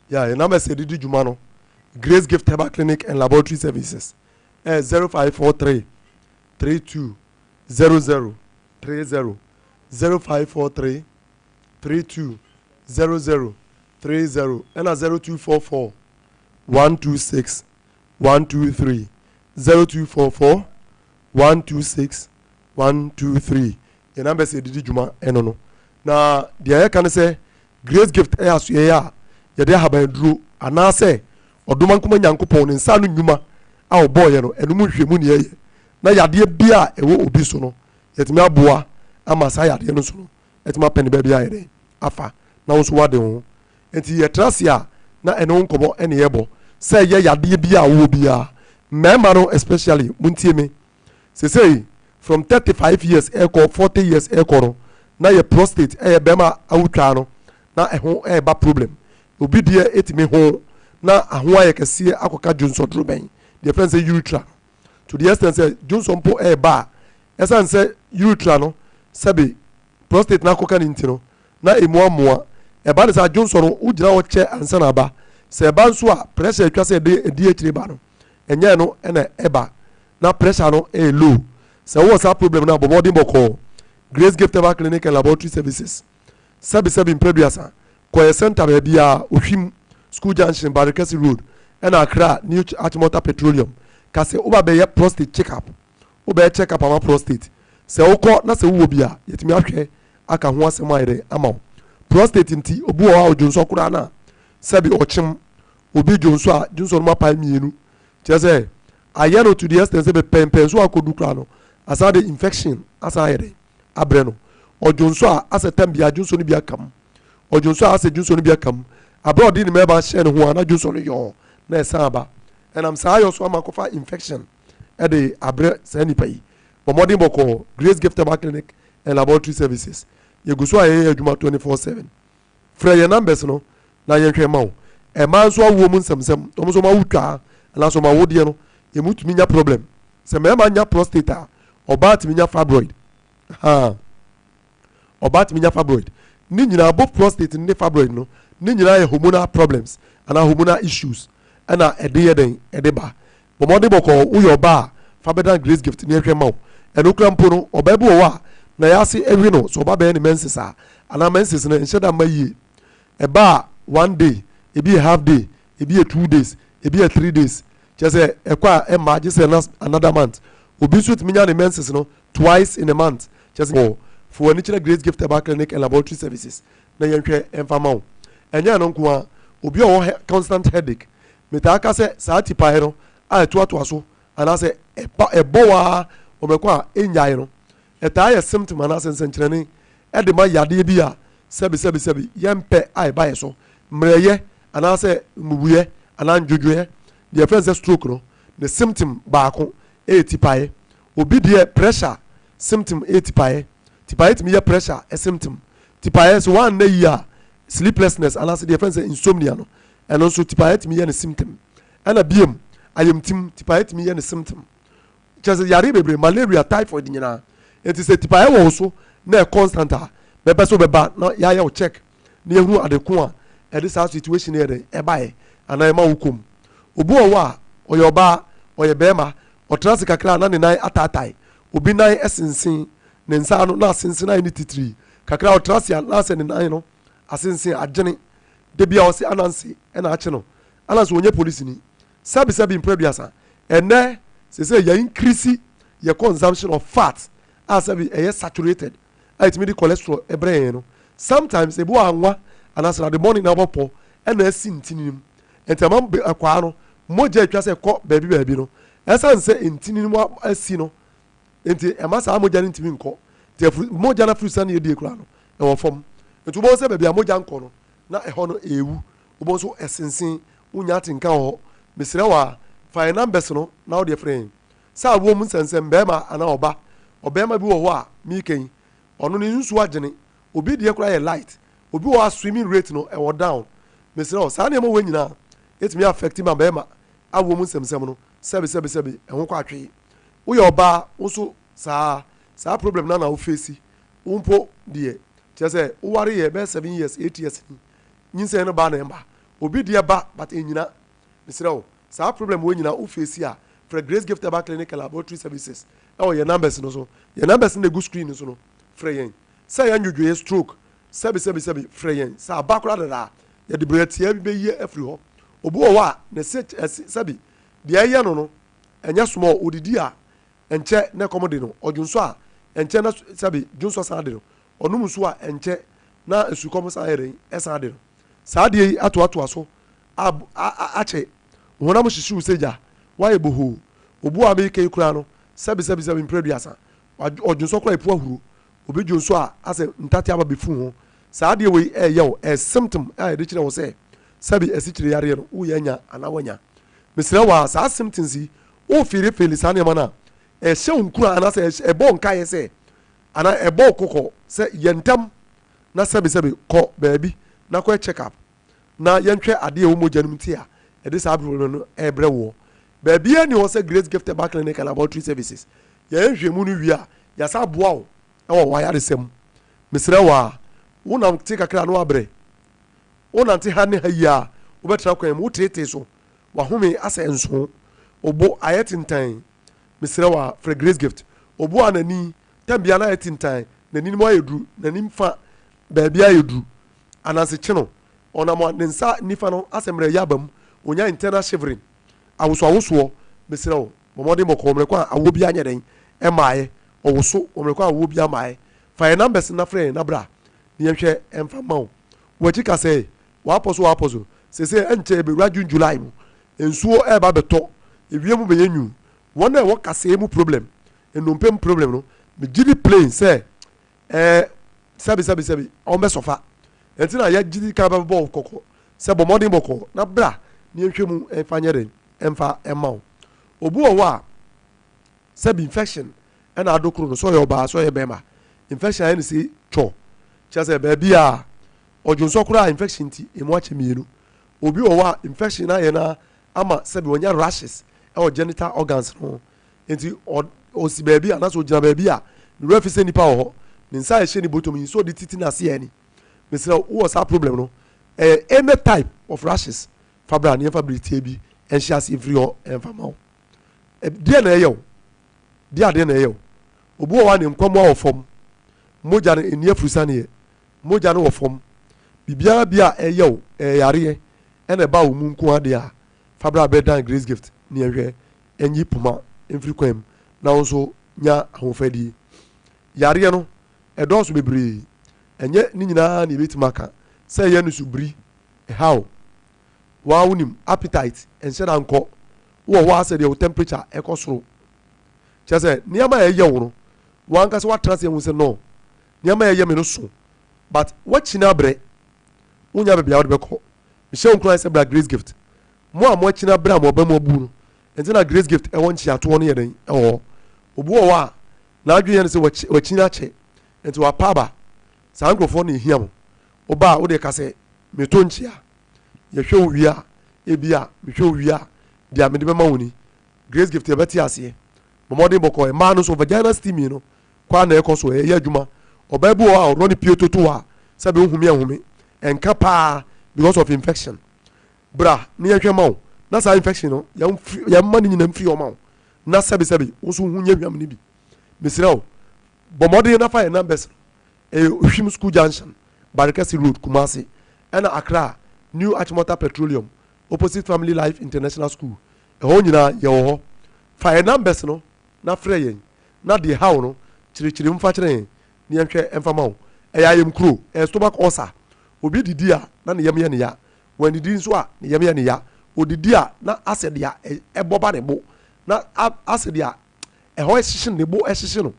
Yeah, your number is Didi Jumano. Grace Gift Herbal Clinic and Laboratory Services. 0543 32 00 30 0543 32 00 30 and 0244 126 123 0244 126 123. Your number is Didi Juma enono. Na the can say Grace Gift as ya yɛde ahaban duro anaasɛ ɔdoma nkoma nyankopɔn ne nsa no nnwuma a ɔbɔɔyɛ no ɛno mu nhwɛmu ne ɛyɛ na yadeɛ bi a ɛwɔ obi so no yɛtumi aboa ama saa yadeɛ no so no yɛtumi apɛ ne baabi a yɛde afa na wo nso wade ho nti yɛtena ase a na ɛne wo nkɔmmɔ ɛne yɛbɔ sɛ ɛyɛ yadeɛ bi a wɔwɔ biara mmarima no especially montie me sesei from 35 years ɛkɔ 40 years ɛkɔ no na yɛ prostate ɛyɛ bɛrima awotwaa no na ɛho ɛɛba problem obi deɛ etimi ho na aho ayɛ kɛseɛ akɔka Johnson duro bɛn deɛ fɛn sɛ urethra to the extent sɛ Johnson po ɛɛba ɛsan sɛ urethra no sɛbi prostate na akɔka ne nti no na emu amoa ɛba ne sɛ Johnson no wogyina hɔ kyɛ ansa na aba sɛ ɛba nso a pressure atwa sɛ ɛdi akyire ba no ɛnyɛ no ɛna ɛba na pressure no ɛyɛ low sɛ wɔwɔ saa problem no abɔmɔden bɔkɔɔ Grace Gift Herbal Clinic and Laboratory Services sɛbi mpɛduasa kɔyɛ center baabi a ohwim school junction Barikasi road ɛna Accra new Achimota petroleum kase woba bɛyɛ prostate check up wobɛyɛ check up ama prostate sɛ wokɔ na sɛ wowɔ bi a yɛtumi ahwɛ aka ho asɛm ayɛdɛ ama wo prostate nti obi wɔ hɔ a odwonso koraa no a sɛbi ɔkyem obi dwonso a dwonso no mapae mmienu kyerɛ sɛ ayɛ no to the extent sɛ bɛpɛmpɛn so akɔdu koraa no asa de infection asa ayɛdɛ abrɛ no ɔdwonso a asɛ tam bia dwonso no bi aka mu ɔdwonso a asɛ dwonso no bi aka mu abrɛ ɔde ne mɛba hyɛ ne ho a na dwonso no yɔ na ɛsan aba ɛnam saa ayɔ so ama kɔfa infection ɛde abrɛ saa nipa yi bɔmmɔden bɔkɔɔ Grace Gift Herbal Clinic and Laboratory Services yɛgu so a yɛyɛ adwuma 24/7 frɛ yɛ numbers no na yɛnhwɛ ma wo ɛma nso awoɔ mu nsɛmsɛm ɔmo nso ma wo twaa anaasɛ ɔma wodeɛ no yɛmu tumi nya problem sɛ mɛma nya prostate a ɔbaa tumi nya fibroid ɔbaa tumi nya fibroid ne nyinaa both prostate ne fibroid no ne nyinaa yɛ hormonal problems anaa hormonal issues ɛna ɛde yɛ den ɛde ba bɔmmɔden bɔkɔɔ woyɛ ɔbaa fa bɛdan Grace Gift ne ɛhwɛ ma wo ɛno kora mpo no ɔbaa bi wɔ hɔ a na yɛase ɛhwe no sɛ ɔba bɛyɛ ne menses a anaa menses no nhyɛ da mma yie ɛba a 1 day ebi yɛ half day ebi yɛ 2 days ebi yɛ 3 days kyerɛ sɛ ɛkɔ a ɛmma gye sɛ another month obi nso tumi nya ne menses no twice in a month kyerɛ sɛ for wani kyerɛ Grace Gift Herbal Clinic and Laboratory Services na yɛnhwɛ ɛmfa ma wo ɛnyɛ no nko a obi a ɔwɔ constant headache metaa ka sɛ saa tipaeɛ no a ɛtoatoa so anaasɛ ɛbɔ waa ɔmɛkɔ a ɛnyae no ɛtaa yɛ symptom anaasɛ nsɛnkyerɛnne ɛde ma yadeɛ bi a sɛbi yɛmpɛ a ɛba yɛ so mmerɛyɛ anaasɛ mmubuɛ anaa ndwodwoɛ deɛ fɛn sɛ stroke no ne symptom baako ɛyɛ tipaeɛ obi deɛ pressure symptom ɛyɛ tipaeɛ tumi yɛ pressure symptom tipaeɛ so one na yi a sleeplessness anaasɛ deɛ fɛn sɛ insomnia no ɛno nso tipaeɛ tumi yɛ ne symptom ɛna biem ayamtim tipaeɛ tumi yɛ ne symptom kyerɛ sɛ yare bebree malaria typhoid nyinaa nti sɛ tipaeɛ wɔ wo so na ɛ constant a bɛbɛ so bɛba na yɛayɛ wo check na yɛhunu adeko a ɛde saa situation yɛ dɛ ɛbaeɛ anaa ɛma wo kom obi wɔ hɔ a ɔyɛ ɔbaa ɔyɛ bɛrima ɔtena se kakra na ne nan ataatae obi nan ɛsensen ne nsa no na asensen ayɛ ne titiri kakra ɔtena se a na asɛ ne nan no asensen agyene de bia ɔse ananse ɛna akye no ananse wɔnyɛ polisi ni sɛbi mpɛduasa ɛnɛ sɛ yɛ increase yɛ consumption of fat a sɛbi ɛyɛ saturated a yɛtumi de cholesterol ɛbrɛ yɛn no sometimes ebi wɔ anwa anaasɛ na de morning na bɔpɔ ɛna ɛsi ntini mu ntɛma ɛkwaa no mogya atwa sɛ kɔ baabi no ɛsan sɛ ntini mu asi no nti ɛma saa mogya no ntumi nkɔ nti mogya no afiri sa no yɛdie koraa no ɛwɔ fam nti wobɛwɔ sɛ baabi a mogya nkɔ no na ɛhɔ no ɛɛwu wobɛwɔ so ɛsensen wonya atenka wɔ hɔ mesrɛ wɔ a fae numbers no na wode frɛ yɛn sɛ awoɔ mu nsɛnsɛm bɛrima anaa ɔbɛrima bi wɔ hɔ a miikɛn ɔno ne nsuo agyene obi deɛ koraa yɛ light obi wɔ a swimming rate no ɛwɔ down mesrɛ wɔ saa nneɛma wɔ nyinaa ɛtumi affect ma bɛrima awoɔ mu nsɛmsɛm no sɛbi ɛho kɔ atwee woyɛ ɔbaa nso saa problem na wo face wo mpo deɛ kyerɛ sɛ woware yɛ bɛyɛ 7 years 8 years ni nyinsɛn no ba na ɛmba obi deɛ ba but ɛnyina mesrɛ wo saa problem wɔ nyina wo face a frɛ Grace Gift Herbal Clinic Laboratory Services ɛwɔ yɛ numbers no so yɛ numbers no egu screen no so no frɛ yɛn sɛ yɛn nwodwoeɛ stroke sɛbi frɛ yɛn sɛ aba koraa dada yɛde brɛ tia bi bɛyie afiri hɔ obi wɔ hɔ a ne sɛbi deɛ ɛyɛ no ɛnyɛ small odidi a ɛnkyɛ na ɛkɔm de no ɔdwonso a ɛnkyɛ na sɛbi dwonso san de no ɔnum nso a ɛnkyɛ na esukɔm san yɛ den ɛsan de no saa deɛ yi atoatoa so akyɛ honam hyehyew sɛgya wayɛ bohoo obu a meyɛkɛyi koraa no sɛbi mpɛduasa ɔdwonso koraa ɛpu ahuro obi dwonso a asɛ ntate aba bɛfu ho saa deɛ wei ɛyɛ wo symptom a yɛde kyerɛ wo sɛ sɛbi asikyire yareɛ no woyɛ anya anaa wanya mesrɛ wɔ a saa symptoms yi wofeelefeele saa nneɛma no a ɛhyɛ wo nkura anaasɛ ɛbɔ nkaeɛ sɛ anaa ɛbɔ kokɔ sɛ yɛntɛm na sɛbi kɔ baabi na kɔ check up na yɛntwɛ adeɛ wɔ mogya no mu ti a ɛde saa problem no ɛbrɛ wɔ baabia ni hɔ sɛ Grace Gift Herbal Clinic and Laboratory Services yɛnhwɛ mu no wie a yɛsa boa wo ɛwɔ wayaresɛm mesrɛ wɔ a wonam te kakra no abrɛ wonante ha ne ha yi a wobɛtena kwan mu wotetee so wahome asɛ nso obo ayɛ tentan mesrɛ wɔ a frɛ Grace Gift obo a n'ani tambia no ayɛ tentan n'ani mu ayɛ duru n'anim fa baabi ayɛ duru ananse kye no ɔnam ne nsa nifa no asɛ mmerɛ yɛ aba mu onya internal shivering awosoɔ mesrɛ wo bɔmmɔden bɔkɔ mmerɛkɔ a awoɔ bi anyɛ den ɛmaeɛ ɔwoso mmerɛkɔ a awoɔ bi amaeɛ fa yɛ numbers na frɛ yɛn nabra ne yɛnhwɛ ɛmfa ma wo wɔakyi ka sɛ wɔapɔ so sɛsɛ ɛnkyɛ bɛwura June July mu nsuo ɛɛba bɛtɔ ewia mu bɛyɛ nwu wɔn a ɛwɔ kaseɛ mu problem nnompem problem no megyidi plain sɛ sɛbi ɔmbɛsɔfa ɛnti na yɛgyidi ka bɛbɔ kɔkɔ sɛ bɔmmɔden bɔkɔ na bra ne yɛnhwɛ mu ɛmfa nyɛ den ɛmfa ɛma wo obi wɔ hɔ a sɛbi infection ɛna adokoro no sɛ ɔyɛ ɔbaa sɛ ɔyɛ bɛrima infection ayɛ ne sɛ twɔ kyerɛ sɛ baabi a ɔdwonsɔ koraa infection ti emu akyɛ mmienu obi wɔ hɔ a infection ayɛ na ama sɛbi wɔnyɛ rashes ɛwɔ genital organs no nti ɔsi baabi a anaasɛ ɔgyina baabi a ne wura fi sɛ nipa wɔ hɔ ne nsa a ɛhyɛ ne bɔtɔm yi so ɔde titi n'aseɛ ni mesrɛ wowɔ saa problem no any type of rashes fabra ne yɛmfa bere tie bi ɛnhyɛ ase ɛfiri hɔ ɛmfa ma wo deɛ na ɛyɛ wo deɛ na ɛyɛ wo obi wɔ hɔ a ne nkɔm wɔ fam mogya no ɛni afurusa neɛ mogya no wɔ fam biribiara bi a ɛyɛ wo ɛyareɛ ɛna ɛba wo mu nko adeɛ a fabra bɛdan Grace Gift ne yɛhwɛ ɛnyi poma ɛmfiri kwan mu na wo nso nya ahofadie yareɛ no ɛdɔɔso bebree ɛnyɛ ne nyinaa ne yɛbɛtumi aka sɛ ɛyɛ no subiri ɛhaw waa wonim appetite ɛnhyɛ da nkɔ wowɔ hɔ asɛ deɛ wo temperature ɛkɔ soro kyerɛ sɛ nneɛma a ɛyɛ wo no wankasa watena sɛ ɛhu sɛ no nneɛma a ɛyɛ me no so but wɔkyina brɛ wonya baabi a wode bɛkɔ mehyɛ wo nkora sɛ bra grace gift mo a moakyina brɛ a moɔbɛ mu abu no ɛnti na grace gift ɛwɔ nkyiatoɔ no yɛ den ɛwɔ obu wɔ hɔ a n'adwene yɛ no sɛ wakyina akyɛ nti wapa aba saa nkurɔfoɔ no ɛhia mo woba a wode ka sɛ metɔ nkyia yɛhwɛ wo wie a ebi a mehwɛ wo wie a deɛ mede bɛma wo ni grace gift yɛbɛte aseɛ mɔmɔden bɔkɔ mmaa no so vagina steaming no kwa na ɛkɔ so ɛyɛ adwuma ɔbaa bi wɔ a ɔdɔ ne pie toto a sɛ bɛ nhumi ahumi ɛnka paa because of infection bra ne yɛhwɛ ma wo na saa infection no yɛmma ne nyinam firi ɔma wo na sɛbesɛbe wo so ho nya hwam no bi mesrɛ wo bɔmmɔden na fa yɛ numbers ohwim school junction barikasi road kumasi ɛna accra new achimota petroleum opposite family life international school ɛhɔ nyinaa yɛwɔ hɔ fa yɛ numbers no na frɛ yɛn na deɛ haw no kyerɛkyerɛ mfa kyerɛ yɛn ne yɛnhwɛ ɛmfama wo ɛyɛ ayɛm kuro ɛyɛ stomach ulcer obi didi a na ne yɛm yɛ ne ya wɔndidi nso a ne yɛm yɛ ne ya odidi a na asɛ deɛ ɛbɔ ba ne bo na asɛ deɛ ɛhɔ ɛhyehye ne bo ɛhyehye no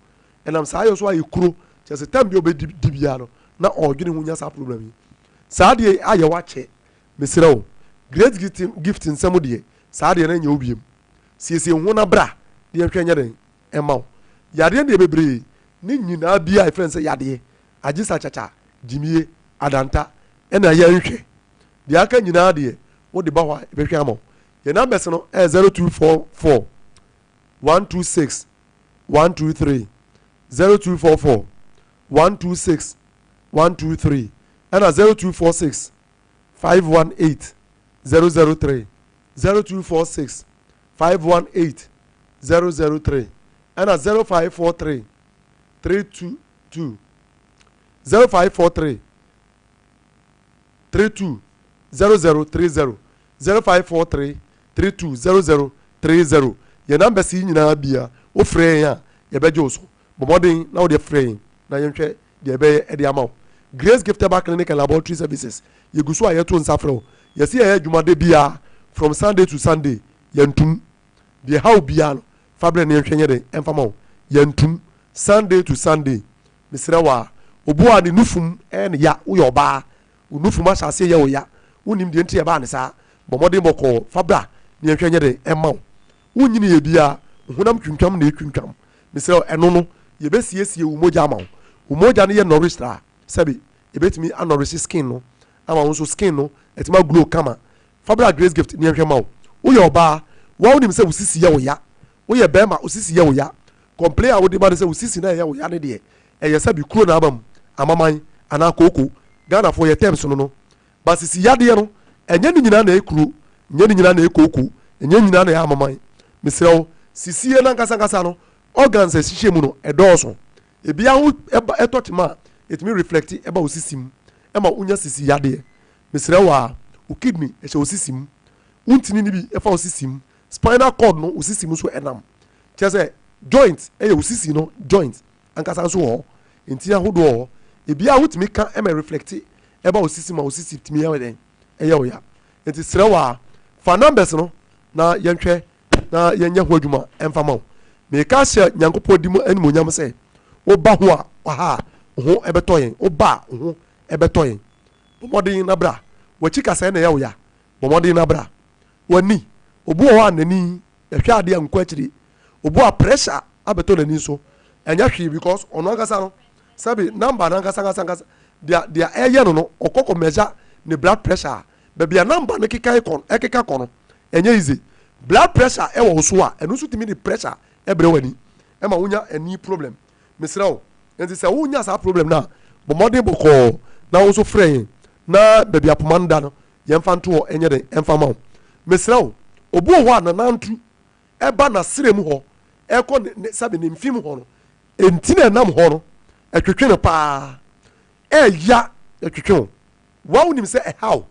ɛnam saa yɛ so ayɛ kuro kyerɛ sɛ tam deɛ ɔbɛdi biara no na ɔdwene ho nya saa problem yi saa deɛ ayɛ wakyɛ mesrɛ wo great gift nsɛm deɛ saa deɛ na nyɛ wo biem siesie ho na bra deɛ nhwɛ nyɛ den ɛma wo yadeɛ deɛ bebree ne nyinaa bia ɛfrɛ sɛ yadeɛ agye sa kyakya gyimie adanta ɛna yɛnhwɛ deɛ aka nyinaa deɛ wode ba hɔ a ɛbɛhwɛ ama wo yɛ numbers no ɛyɛ 0244 126 123 0244 126 123 ɛna 0246 518 003 0246 518 003 ɛna 0543 322 0543 32 0030 0543 32 0030 yɛ numbers yi nyinaa bia wo frɛ yɛn a yɛbɛgye wo so bɔmmɔden na wode frɛ yɛn na yɛnhwɛ deɛ ɛbɛyɛ ɛde ama wo grace gift herbal clinic and laboratory services yɛgu so a yɛto nsa frɛ wo yɛsi yɛyɛ adwumade biara from sunday to sunday yɛntum deɛ haw biara no fabrɛ ne yɛnhwɛ nyɛ de ɛmfama wo yɛntum sunday to sunday mesrɛ wo a obu a ne nufum ɛyɛ ne ya woyɛ ɔbaa wo nufum ahyɛ aseɛ yɛ wo ya wonim deɛ nti yɛbaa ne saa bɔmmɔden bɔkɔɔ fabra ne yɛnhwɛ nyɛ de ɛma wo wonyini yɛ biara honam twintwam na ɛtwintwam mesrɛ wo ɛno no yɛbɛsiesie wo mogya ama wo wo mogya no yɛ nourish tra sɛbi yɛbɛtumi anourish skin no ama wo nso skin no ɛtumi aglow kama fabra grace gift ne yɛnhwɛ ma wo woyɛ ɔbaa wa wonim sɛ wo sisi yɛ wo ya woyɛ bɛrima wo sisi yɛ wo ya complain a wode ba no sɛ wo sisi na ɛyɛ wo ya ne deɛ ɛyɛ sɛ bi kuro na aba mu amaman anaa kooko ghanafoɔ yɛ terms no no ba sisi yadeɛ no ɛnyɛ ne nyinaa na ɛkuro ɛnyɛ ne nyinaa na ɛkooko ɛnyɛ nyinaa na ɛyɛ amaman mesrɛ wo sisie no ankasa no organs ɛhyehyɛ mu no ɛdɔɔso ebi aho ɛtɔ tema a ɛtumi reflect ɛba wo sisi mu ɛma wonya sisi yadeɛ mesrɛ wo a wo kidney ɛhyɛ wo sisi mu wontini ne bi ɛfa wo sisi mu spinal cord no wo sisi mu so ɛnam kyerɛ sɛ joint ɛyɛ wo sisi no joint ankasa nso wɔ hɔ nti ahodoɔ wɔ hɔ ebi a wotumi ka ɛma reflect ɛba wo sisi ma wo sisi tumi yɛ wɔdɛn ɛyɛ wo ya nti srɛ wo a fa numbers no na yɛnhwɛ na yɛnyɛ ho adwuma ɛmfa ma wo meka hyɛ nyankopɔn di mu animonyam sɛ woba ho a ɔha ho ɛbɛtɔ yɛn woba ho ɛbɛtɔ yɛn bɔmmɔden na bra wakyi kasa na ɛyɛ wo ya bɔmmɔden na bra wani obu wɔ hɔ a n'ani ɛhwɛ adeɛ a nkɔ akyiri obu a pressure abɛtɔ n'ani so ɛnyɛ hwee because ɔno ankasa no sɛbi number no ankasa deɛ ɛyɛ no no ɔkɔkɔ measure ne blood pressure baabi a number no ɛkeka kɔ no ɛnyɛ easy blood pressure ɛwɔ wo so a ɛno nso tumi de pressure ɛbrɛ w'ani ɛma wonya ani problem mesrɛ wo nti sɛ wonya saa problem no a bɔmmɔden bɔkɔɔ na wo nso frɛ yɛn na baabi apoma no da no yɛmfa nto hɔ ɛnyɛ den ɛmfa ma wo mesrɛ wo obu wɔ hɔ a nanantu ɛba n'asere mu hɔ ɛkɔ sɛbi ne mfim hɔ no enti na ɛnam hɔ no ɛtwetwe no paa ɛya ɛtwetwe wo wa wonim sɛ ɛhaw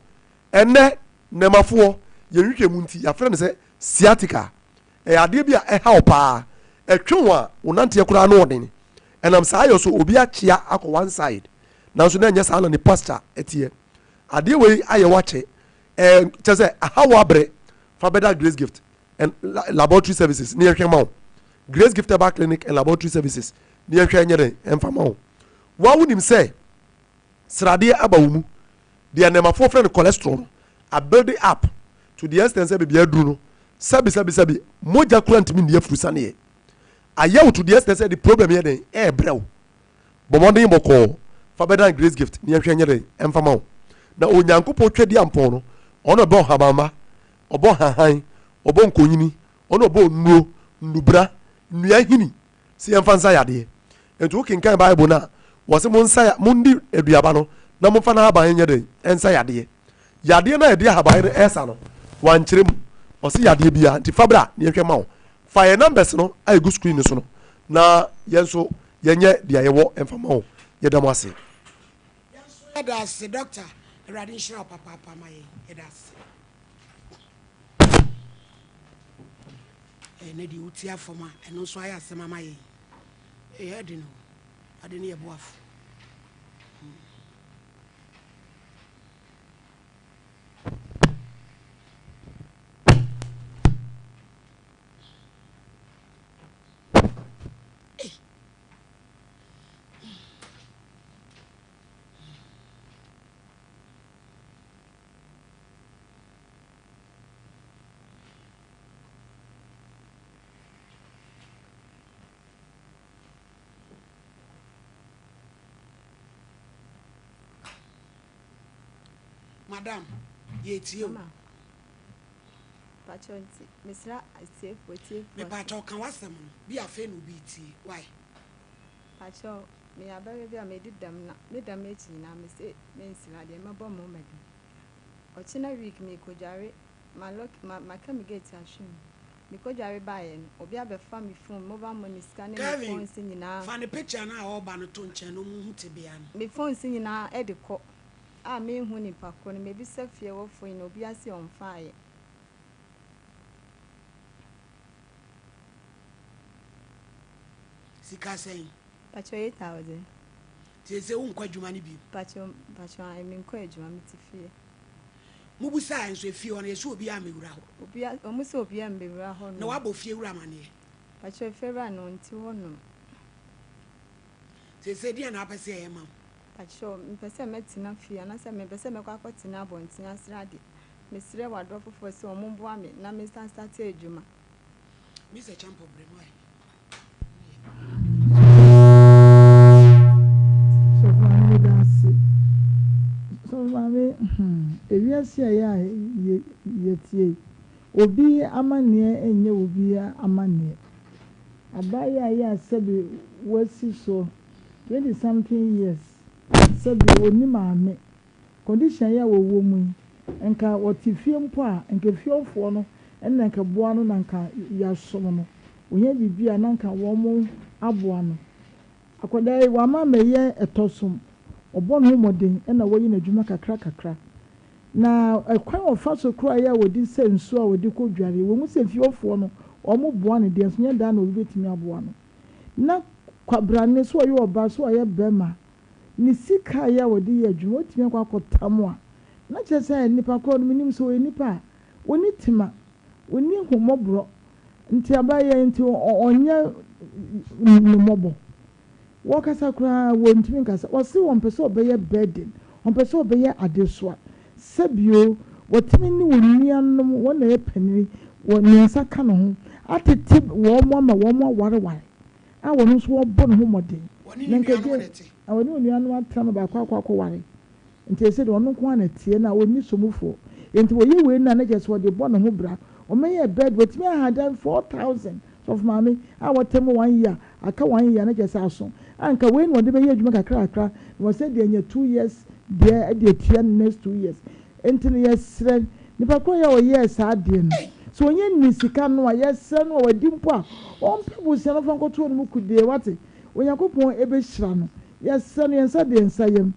ɛnɛ nnɛmafoɔ yɛhwehwɛ mu nti yɛafrɛ no sɛ sciatica ɛyɛ adeɛ bi a ɛhaw paa ɛtwe wo a wo nanteɛ koraa no ɔden ɛnam saa yɛ so obi akyea akɔ one side nanso na ɛnyɛ saa na ne posture ɛteɛ adeɛ wei ayɛ wakyɛ kyɛ sɛ ahaw abrɛ fa bɛda grace gift and laboratory services ne yɛhwɛ ma wo grace gift herbal clinic and laboratory services ne yɛhwɛ nyɛ den ɛmfa ma wo wa wonim sɛ sradeɛ aba wo mu deɛ nɛɛmafoɔ frɛ no cholesterol no a build it up to the extent sɛ biribi aduru no sabi mogya kora ntumi nni afuru saneɛ ayɛ wo to the extent sɛ de problem yɛ den ɛɛbrɛ wo bɔmmɔden bɔkɔɔ fa bɛdan grace gift ne yɛhwɛ nyɛ den ɛmfama wo na onyankopɔn twadi ampɔn no ɔno ɔbɔ habamma ɔbɔ hahan ɔbɔ nkonyini ɔno ɔbɔ nnuo nnubra nnua hini sɛ yɛmfa nsa yadeɛ nti wo kenkan bible no a wɔ sɛ mondi aduaba no na momfa no haban nyɛ den ɛnsa yadeɛ no a yɛde haban no ɛsa no wankyerɛ mu ɔsɛ yadeɛ biara nti fa bra ne yɛhwɛ ma wo fa yɛ numbers no a ɛgu screen no so no na yɛn nso yɛnyɛ deɛ yɛwɔ ɛmfa ma wo yɛda mo ase yɛda ase doctor awurade nhyira wo papaapa ma yɛn yɛda ase ɛne deɛ wotie afam a ɛno nso ayɛ asɛm ama yɛn ɛyɛ ade no ade no yɛboafo madam yɛtie o pacho nti mesra atie me pacho ka wasɛm no bi afei no bi tie why pacho me abɛwe bi a me didam na me dam echi na me se me nsira de mabɔ mo madu ɔkyena week me kojare ma ka me gate ahwem me kojare bae no obi abɛfa me phone mobile money scan me phone sin nyina fa ne picture na a ɔba no to nkyɛn no mu hu te bia no me phone sin nyina e de kɔ a me hu ni pakro no me bi sɛ fie wɔ phone no obi ase on fire sika sɛn pacho 8,000 tie sɛ wo nkɔ adwuma no bi pacho I mean nkɔ adwuma me ti fie mubusa nso efie hɔ no yɛsɛ obi a mewura hɔ obi ɔmo sɛ obi a mbewura hɔ na wabɔ fie wura maneɛ pacho fera no nti hɔ no tie sɛ deɛ na apɛ sɛ ɛyɛ ma wo pacho mpɛsɛ mɛtena fie anasɛ mepɛsɛ mɛkɔ akɔtena abɔnten asrade mesrɛ wadɔ foforɔ sɛ ɔmo mboa me na me start adwuma Mr. Champo Bremai so mame ewiase ya yetie obi amane enye obi amane abaya ya sebe wasi so 20 something years sebe oni maame condition ya wo mu nka wotifie mpo a nka fiofo no enna nka boa no nka ya som no onye bibia na nka wo mu aboa no akoda wa mama ye etosom obo no moden na woyi na dwuma kakra na akwan ofa so kura ya wodi se nsu a wodi kodware wo mu se fiofo no omo boa ne de nso nya da na obi betimi aboa no na kwabrane so ye oba so ye bema ni sika ya wodi ya dwuma otimi kwakotam a na kyese nipa ko no minim so nipa oni tima oni homobro nti abaye nti onya numobo wakasa kura wontimi nkasa wose won pese obeye burden won pese obeye adesoa sabio wotimi ni wonianom wona ye panini woni nsaka no ho atete wo mo ama wo mo wareware a wono so wo bo no ho modin nenkaje awoni onianom atram ba kwa ware nti ese de wono ko anatie na woni somufo nti wo ye we na na jeso de bo no ho bra o meye bed wotimi ahadan 4,000 of mami a wotem 1 year aka 1 year na jeso aso anka we no de be ye adwuma kakra wo se de anya 2 years de de tia next 2 years enti yesre nipa ko ya o yes ade no so onye ni sika no a yesre no wadi mpo a ompe busia no fa nkoto no mukudie wate onyakopon ebe hyira no yesre no yensa de ensayem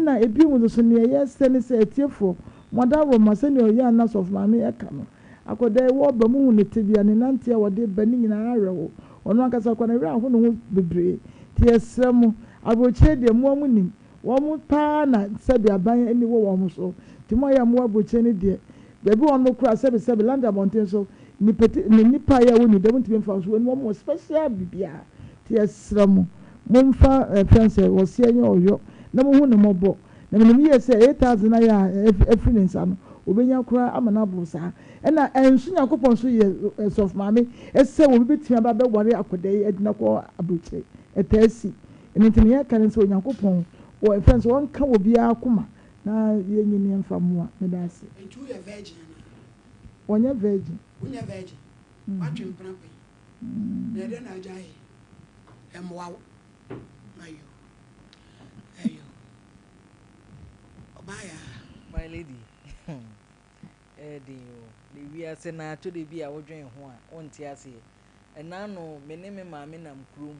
na ebi mu so ne yesre ne se atiefo moda roma se ne oya na of mami eka no akoda wo ba mu ne tebia ne nante a wode ba ni nyina arewo ono akasa kwa na wi aho no bebre ti yesre mu aboche de mu amunim wo mu pa na sebi aban ani wo mo so ti mo ya mo aboche ne de bebi won mo kura sebi landa mountain so nipa ya woni de mutimi mfa so woni mo special bibia ti yesre mu mumfa fence wo se anya oyo na mo hu ne mo bo na me me say 8,000 na ya efinance no obenya kura amana bo sa na ensu yakopon so ye sof mame ese wo betia ba be ware akodai adina ko abuche etasi enitini ya kan so yakopon wo efense won ka wo bia akoma na ye nyini emfa mo a me da ase entu ye virgin onye virgin watwe mprampe na de na ajai emwa ayo obaya my lady the we are say na to the be a wodwen ho a onti ase ena no me ne me maame nam krum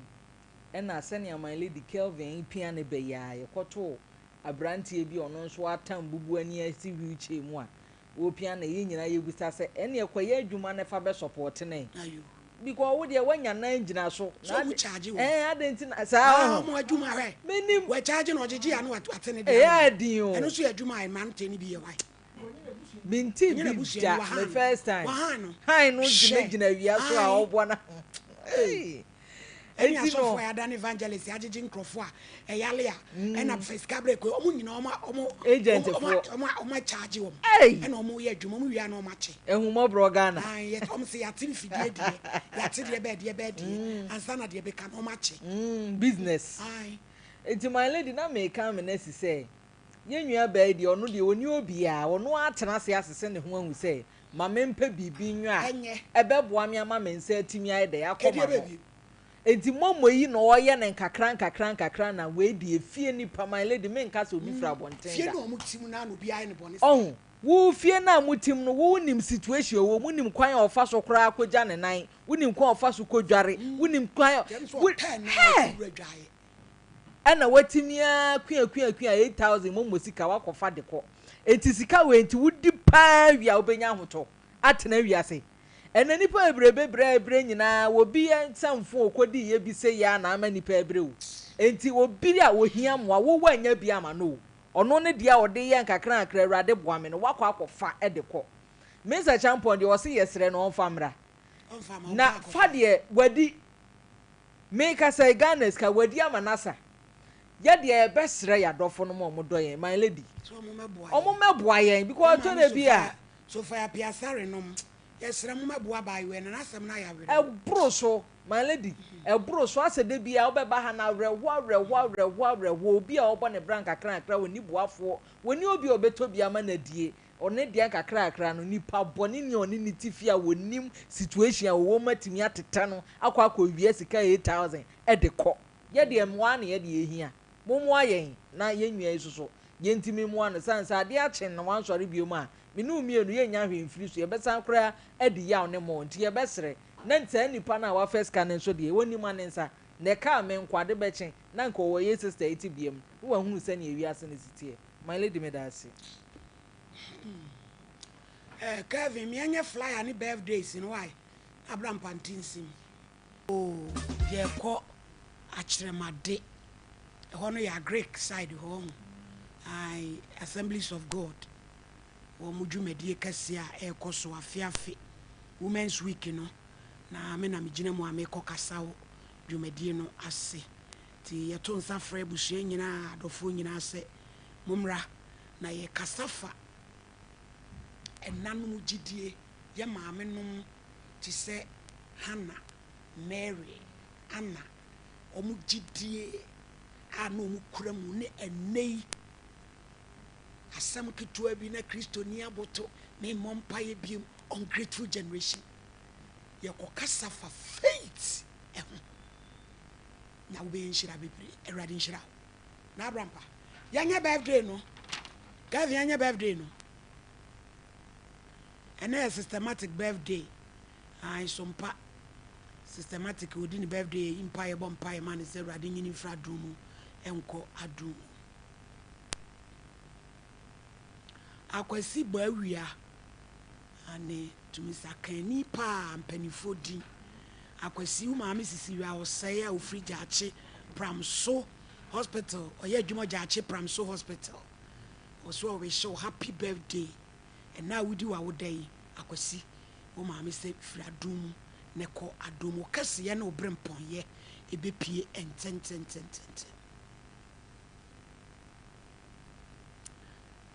ena sene my lady Kelvin pia ne be ya yekoto abrantie bi ono nso atam bubu ani asi wheelchair mu a wo pia na ye nyina ye gusa se ene ekwaye adwuma ne fa be support ne ayo because wo de wanya na ngina so na wo charge wo adenti na sa mo adwuma we menim we charge no ojeje ya no atene de adin o eno so adwuma ai man teni bi ye wai minti bi ja the first time hi no gina wia so a obo na hey eni aso for ya dan evangelist ajeje nkrofo a eyale a ena fiska break omo nyina omo agent for omo charge wo ena omo ye adwuma omo wia na omo ache ehumo bro Ghana ye omo se ya tin fidie die ya te de be die ansa na de be ka na omo ache business enti my lady na me come na si say yenua ba di ono de oni obi a ono atena se asese ne ho ahu say ma mempa bibi nwa ebeboa me ama me nsa atimi aye de yakoma no enti momo yi no oye ne nkakran na we di efie nipa my lady me nka so obi fra bonten fie no mutim na no bi aye ne bone oh wo fie na mutim no wo nim situation wo munim kwan ofa so kra akogya ne nan wonim kwan ofa so kodware wonim kwan ana watimia kua 8,000 mo sika wakofa de ko enti sika we enti wudi pa wi a obenya hoto atena wi ase ena nipa ebre nyina wo bi ensamfo okodi ye bi se ya na ama nipa ebre wo enti wo biri a wo hia mo wo wanya bi ama no ono ne dia ode ye nkakran akra awrade boame no wakọ akofa de ko Mr. Champon de wo se yesre no onfamra na fade wadi make us a Ghana ska wadi amanasa ya de besre ya dofo no mo doye my lady so omo meboa yen because to na bi a so for ya piasare no yesre mo meboa ba we na asem na ya we ebro so my lady ebro so asede bi a obeba ha na rewo obi a obo ne branka kran woni boafo woni obi obeto bi ama na die one dia kakra no nipa boni ni oni ni tifia wonim situation a wo matimi ateta no akwa wie sika 8,000 de ko ye de moa na ye de ehia momoa yen na yenwia isuso yentimi moa no sansa de a chen na wan sori biom a menu mienu ye nya hwe mfiri so ye besan kra edi yaw ne mo nti ye besere na nta nipa na wa first can nso de woni ma ne nsa ne ka me nkwade be chen na nko wo ye sister eti biem wo hu se na ewi ase ne sitie my lady me da ase Kevin me anya flyer ni birthdays no why Abraham Pantinsim oh ye ko akyeremade ho no ya Greek side ho ai Assemblies of God wo mudwumedie kase a ekoso afiafe Women's Week no na me na megina mu ameko kasa wo dwumedie no ase ti ye to nsa fra busue nyina adofo nyina ase mumra na ye kasafa enanum gidie ye maame num ti se Hannah Mary Anna omu gidie ana omu kura mu ne enei asam ketua bi na Kristoni aboto me mompa ye biem ungrateful generation ye kokasa fa faith na wo be nshira bebre erade nshira na Abrampa yanya birthday no Gavi yanya birthday no and a systematic birthday I Sompa systematic within the birthday empire bompire man is erade nyini fra dumu enko adu akwasi ba awia ane tumisakani pa ampanifo din akwasi maame sisi wia osai a ofri jaache Pramso hospital oye adwuma jaache Pramso hospital oso we show happy birthday and now we do our day akwasi wo maame se fra dum ne ko adum kase ye na obrempon ye ebepie ententententente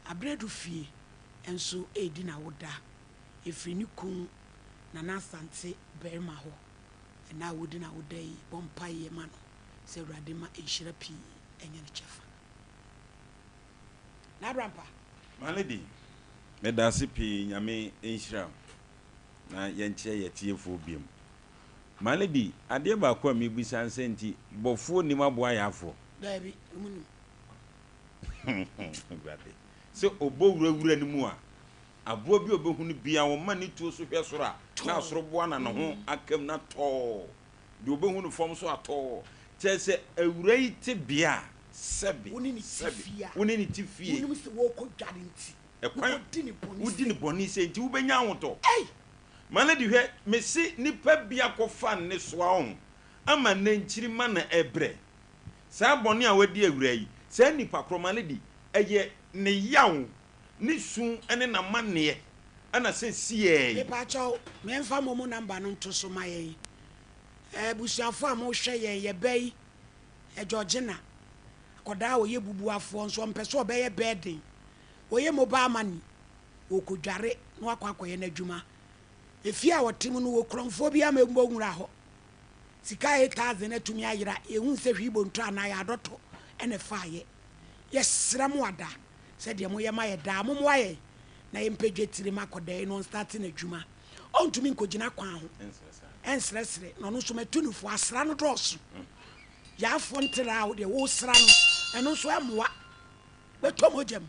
abredu fie enso edi na woda efiri ni kun na nasante berma ho na wodi na woda yi bompa ye ma no se urade ma enhira pi enye ne chefa na brampa malady me da se pi nyame enhira na yenche yetiefo biem malady ade ba kwa mi bisa nsenti bofo ni maboa yafo dabi munum grade se obowurawura ni mu a abo bi obehunu bia wo ma ni tuo so hwe soro a na soro boa na no ho akam na to de obehunu fom so ato chese awura yi te bia sebe woni ni tifia woni ni tifie woni se wo ko dware nti ekwan wodi ni boni se nti wo benya ahoto ei malady hwe mesi nipa bia kofa ne soa on ama na nchiri ma na ebre sa boni a wadi awura yi sa nipa kro malady eye ne yawo ni sun ene na manne ana se sie me pa cho me mfa momo number no nto so maye busuafo a mo hwe ye bai Georgina koda wo ye bubuafo nso mpeso obeye bedin wo ye mobile money wo kodware no akwakoye na adwuma efia wotim no wo kronfo bia membo nwura ho sika 8000 na tumi ayira ehun se hwibo nto ana ya adoto ene faaye yesram wada se de mo ye ma ye da mo waye na ye mpedwetire makoda no start na adwuma ontumi nkogina kwan ho ensresre no no so matunufo asra no droso ya fontera wo de wo sra no eno so amoa betomojam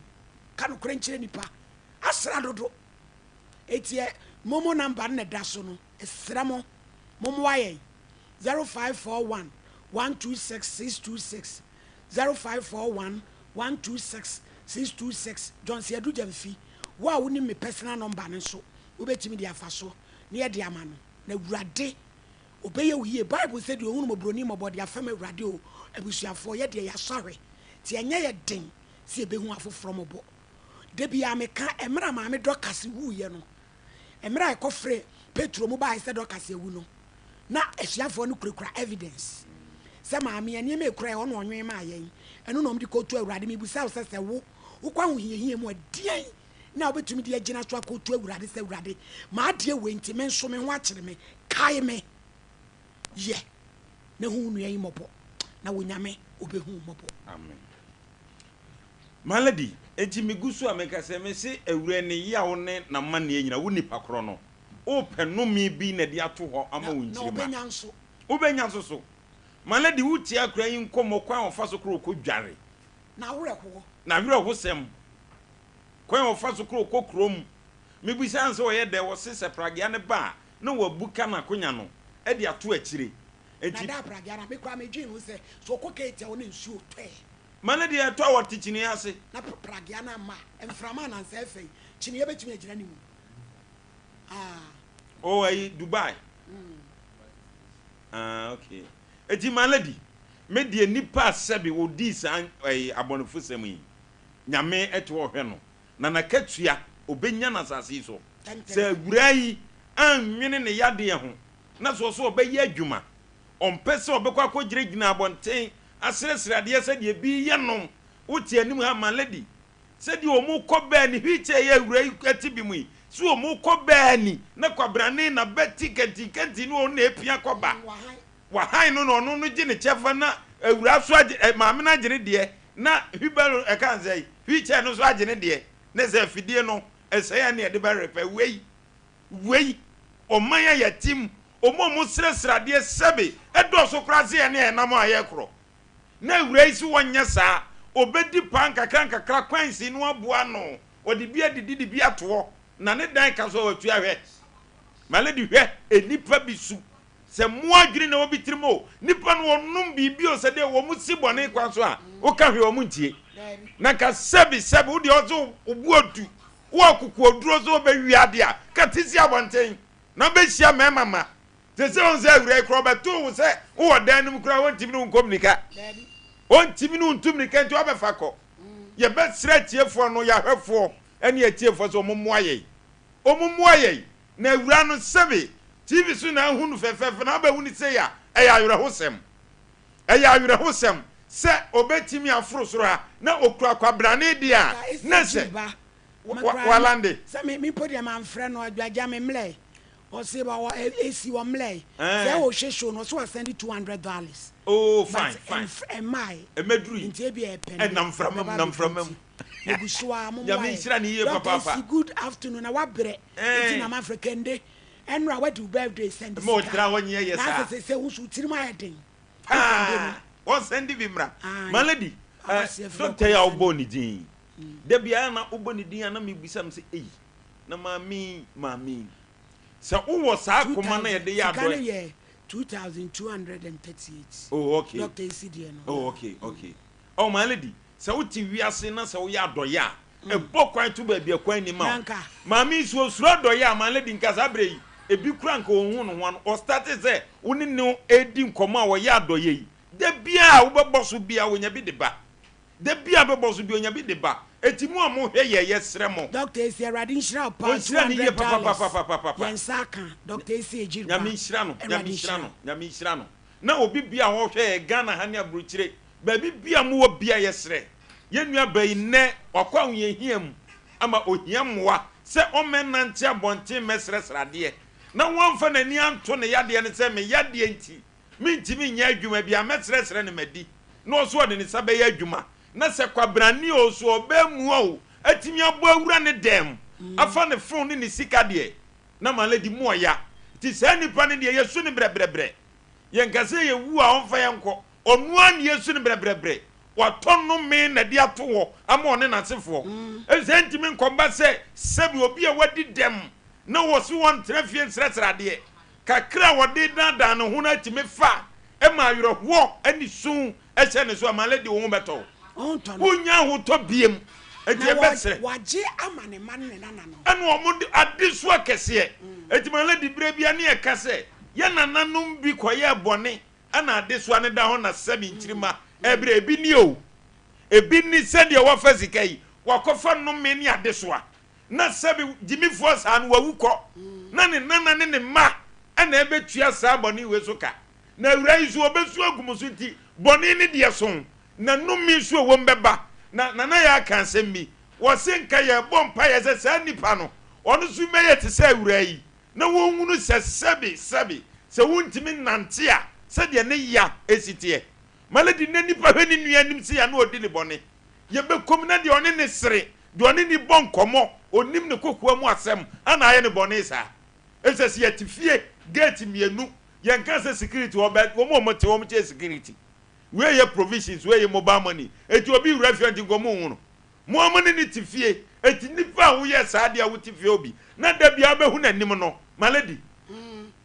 kanu krenchire nipa asra dodo etie momo number na da so no esra mo momo waye 0541 126626 0541 126626 John Sedu Jamfi wa woni me personal number ne so wo betimi dia fa so ne ye dia ma no na wurade obeye wiye Bible said you hunu mobroni mobodi afem awurade o abusuafo ye de ya sorry ti enye ye den si ebehu afoforo mobo de bia meka emra ma me dokase wuye no emra ekofre Petro mo ba said dokase ewu no na afiafo no kurekura evidence se ma me ene me kura ho no onwen ma yen eno no mdi kotu awurade me busa se wo ukwa hu hie mu adien na obetumi de agina so akotu awurade se awurade ma ade we nti me nso me ho akere me kai me ye na hu nua yi mopo na wonyame obehu mopo amen malady enti migusu ameka se me se awura ne yawo ne na mane nyina wo nipa kro no o penome bi na de ato ho ama wonchiri ma na obenya nso so malady wuti akra yi nkomo kwan ofa so kro ko dware na werehwo sem kwan ofa so kro ko krom mebisa nso ye de wo se pragia ne ba na wabuka na konya no e de ato akire enti na da pragia na me kwa me dwin wo se so ko kete wo ne nsuo twe malady ato awoti chini ase na pragia na ma emframa na nsa efe chini ye betumi agira ni mu oh ai Dubai okay eti malady me de nipa sebe wo di san abonofo sem yi nyame eto ohwe no na nakatua obenya na sase so se awurai anwene ne yade ho na so so obeyi adwuma ompese obekwa akogire gina abonten asresrade se de bi ye nom wuti anim ha malady se de omu koba ni hwiche ye awurai ati bi mu so omu koba ni na kwabrane na betiketi kenti no na epia koba wa hai no no no gine chefa na awura so maame na gine de na hibalo e kan say hwiche no so agine de na se afidie no esaya ne de ba repa wei omanya yatim omomu sresrade sebe edo so krase ye na enam aye kro na awura isi wonye saa obedi panka kra kwansi no aboa no odi bia didi bia to na ne dan ka so watu ahwe malady hwe enipa bisu se mo adwiri na obitirimo nipa no onum bibi o se de wo mu sibone kwan so a o ka hwe o mu ntie na ka sebi wo de ozo obuodu wo kuku oduro zo be wiade a ka tisi abonten na be hia mama te se on se awure kro be to wo se wo dan nim kra won timi no nkomunika on timi no ntumnika nti obefa ko ye be sra tiefo no ya hwefo ene ya tiefo so omummoaye na awura no sebi TV so na hunu fefefe na ba hunu se ya eya awure hosem se obetimi afro soro ha na okura kwabrane dia na se walande se me podi am amfre no adwaja me mle o se ba AC wa mle se o hwehwe no so send $200. Oh, fine. And my medru ntie bi e pen and nam from ebusua mo ya me hira ni ye papa good afternoon na wabre nti na African day and ra what birthday send mo tra wonye yes na se usu tirima yeden o send bi mra malady doctor ya obo ni din da bia na obo ni din na me bisam se na mami se wo sa koma na ye de ya do 2,238. Oh, okay. Dr. ECD. Oh, okay. Oh, my lady. So what we are saying now, so we are doya. A book quite to be a quite in ma. Mammy so slow doya, my lady in Casabre. A big crank on one or started there. Only no aiding comma or yard doye. The beer boss will be when you be the bar. The beer boss will be when you be the bar. Etimo mo yes remo. Doctor is a radin shrap $200. Yensaka, Doctor Sage. Yamishrano. Na obi bia wo hwe Ghana hania bruchire. Ba bibia mo wo bia yesre. Yenua bai ne okwa unye hiam ama ohiamwa se omenante abonte mesresrade. Na wonfa nani anto ne yade ne se me yade nti. Mintimi nya adwuma bia mesresre ne madi. No so de ne sabe ya adwuma. Na se kwabrani oso obemu o atimi abo awura ne dem afa ne phone ne sika de na maladi mu oya ti se nipa ne de yesu ne brebre yenkase ye wu a onfa yenko onu an yesu ne brebre watonno me na de ato wo ama one na sefo ezentimi nkomba se sebi obi a wadi dem na wo so won trafie nsresrade kakra wode dada ne ho na timi fa e ma yoro wo ani sun e se ne so maladi wo beto Unya hu to biem eti ebesere waje amane man ne nana no enu omo adiso akese eti mala di bre bia ne ekase ye nananum bi koye bone ana adiso ane da ho na sebi nchirima ebre ebi ni o ebi ni sede wa fazikai wakofa no me ni adiso na sebi jimi force an wawuko na ne nana ne ma ana ebetua sa bone we so ka na awura isu obesu agumusu ti bone ni de so na numi so wo mbeba na ya kan sembi wo senka ye bompa ye se nipa no ono su meye te se awura yi na wo hunu se sebi se wontimi nante a se de ne ya esitie maladi ne nipa hwani nuanim se ya na odi ne bone ye bekom na de one ne sere de one ni bonkomo onim ne kokoa mu asem ana aye ne bone sa esese ye tifie gate mienu ye nka se security wo mo te wo mo che security where your provisions, where your mobile money, et you be refuge in Gomun. More money need to fear, et nipa who yes, Adia with Tifiobi. Not that be able who nimono, my lady.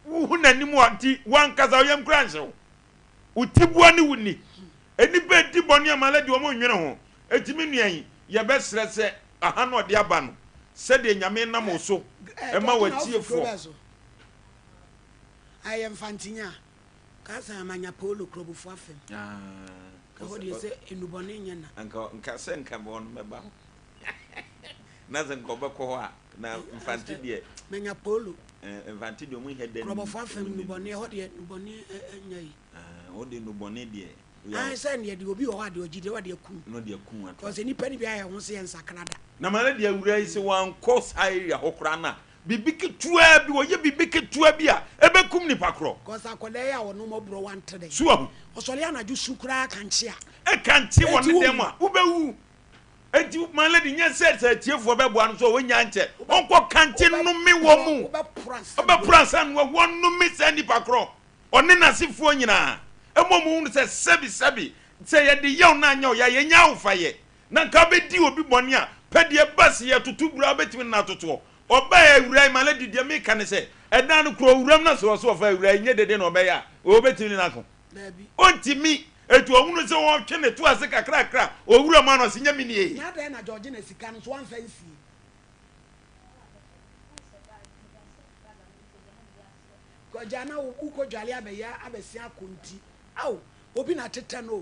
Who nimo one Kazayam Cranso. Utibwani wouldn't any bed Tibonia, my lady, or you know, et Timini, your best say a hundred diabano. Said the Yamen Namoso, and my way for. I am Fantina. Kasa manya polo club for fam. What do you say in Lubonian? Uncle Cassen come on, meba. Nothing go back now, Infantidia. Manya polo. Infantidio, we had the club for fam, Luboni, what yet, Luboni, what in Luboni, I send you will be what you did, what you could. No, dear Kun. Because any penny I won't see in Sacanada. Now, my lady, raise one course area, Hokrana. Bibiki tuwa bi wo ye bibiki tuwa bia ebe kum ni pakro cause akwale ya wono mo bro wan today suwa osole anaju sukura kanche e kanche won dem a ubewu enti man lady nya se tiefo be boa no so wonya nche onko kanche no mi wo mu obe pransan wo won no mi se ni pakro one na sifo nyina emomu no se sebi se ye de yew na anya ya ye nya ufaye na nka be di obi bone a pede bas ye tutu bra betimi na toto Oba ewura maladi de me kan se edan kro wuram na so fa ewura nye dede na obeya obetimi na ko ontimi etu ohunu se won twe ne to ase kakra owura ma no se nya mini e na de na George na sika no so wan fancy ko jana uko jwale abeya abesia konti aw obi na tete no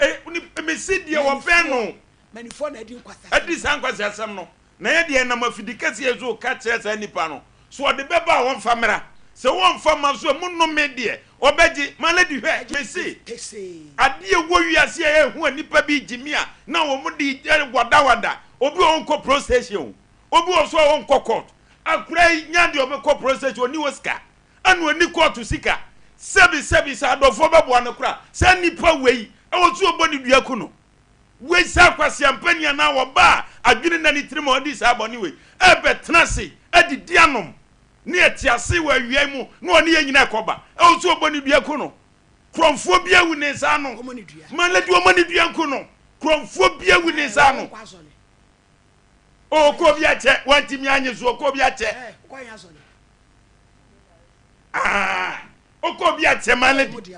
me sidie wo fe no manifo na edi nkwasa edi san kwasa asem no na ye de na mafidikasi ezo ka kire sa nipa no so de beba won famera se won fa ma so mu no me de obeji malady hwe me see ade wo wiase e hu anipa bi jimia na wo mu di wada obi on ko procession obi o so on ko court akura nya de obi ko procession oni woska anu ani court sika sebi sa adofo bebo ne kura sa nipa wei e wo so oboni dua ku no we sa kwase ampania na wo ba adwene na ni tirima odi sa aboni we e betenase adidi anom ne etiase wa wiai mu na oni nyina ekoba e wo so oboni dua ku no kromfo bia wu ne sa no maladi omoni dua ku no kromfo bia wu ne sa no o ko bia che wantimi anye so ko bia che o ko bia che maladi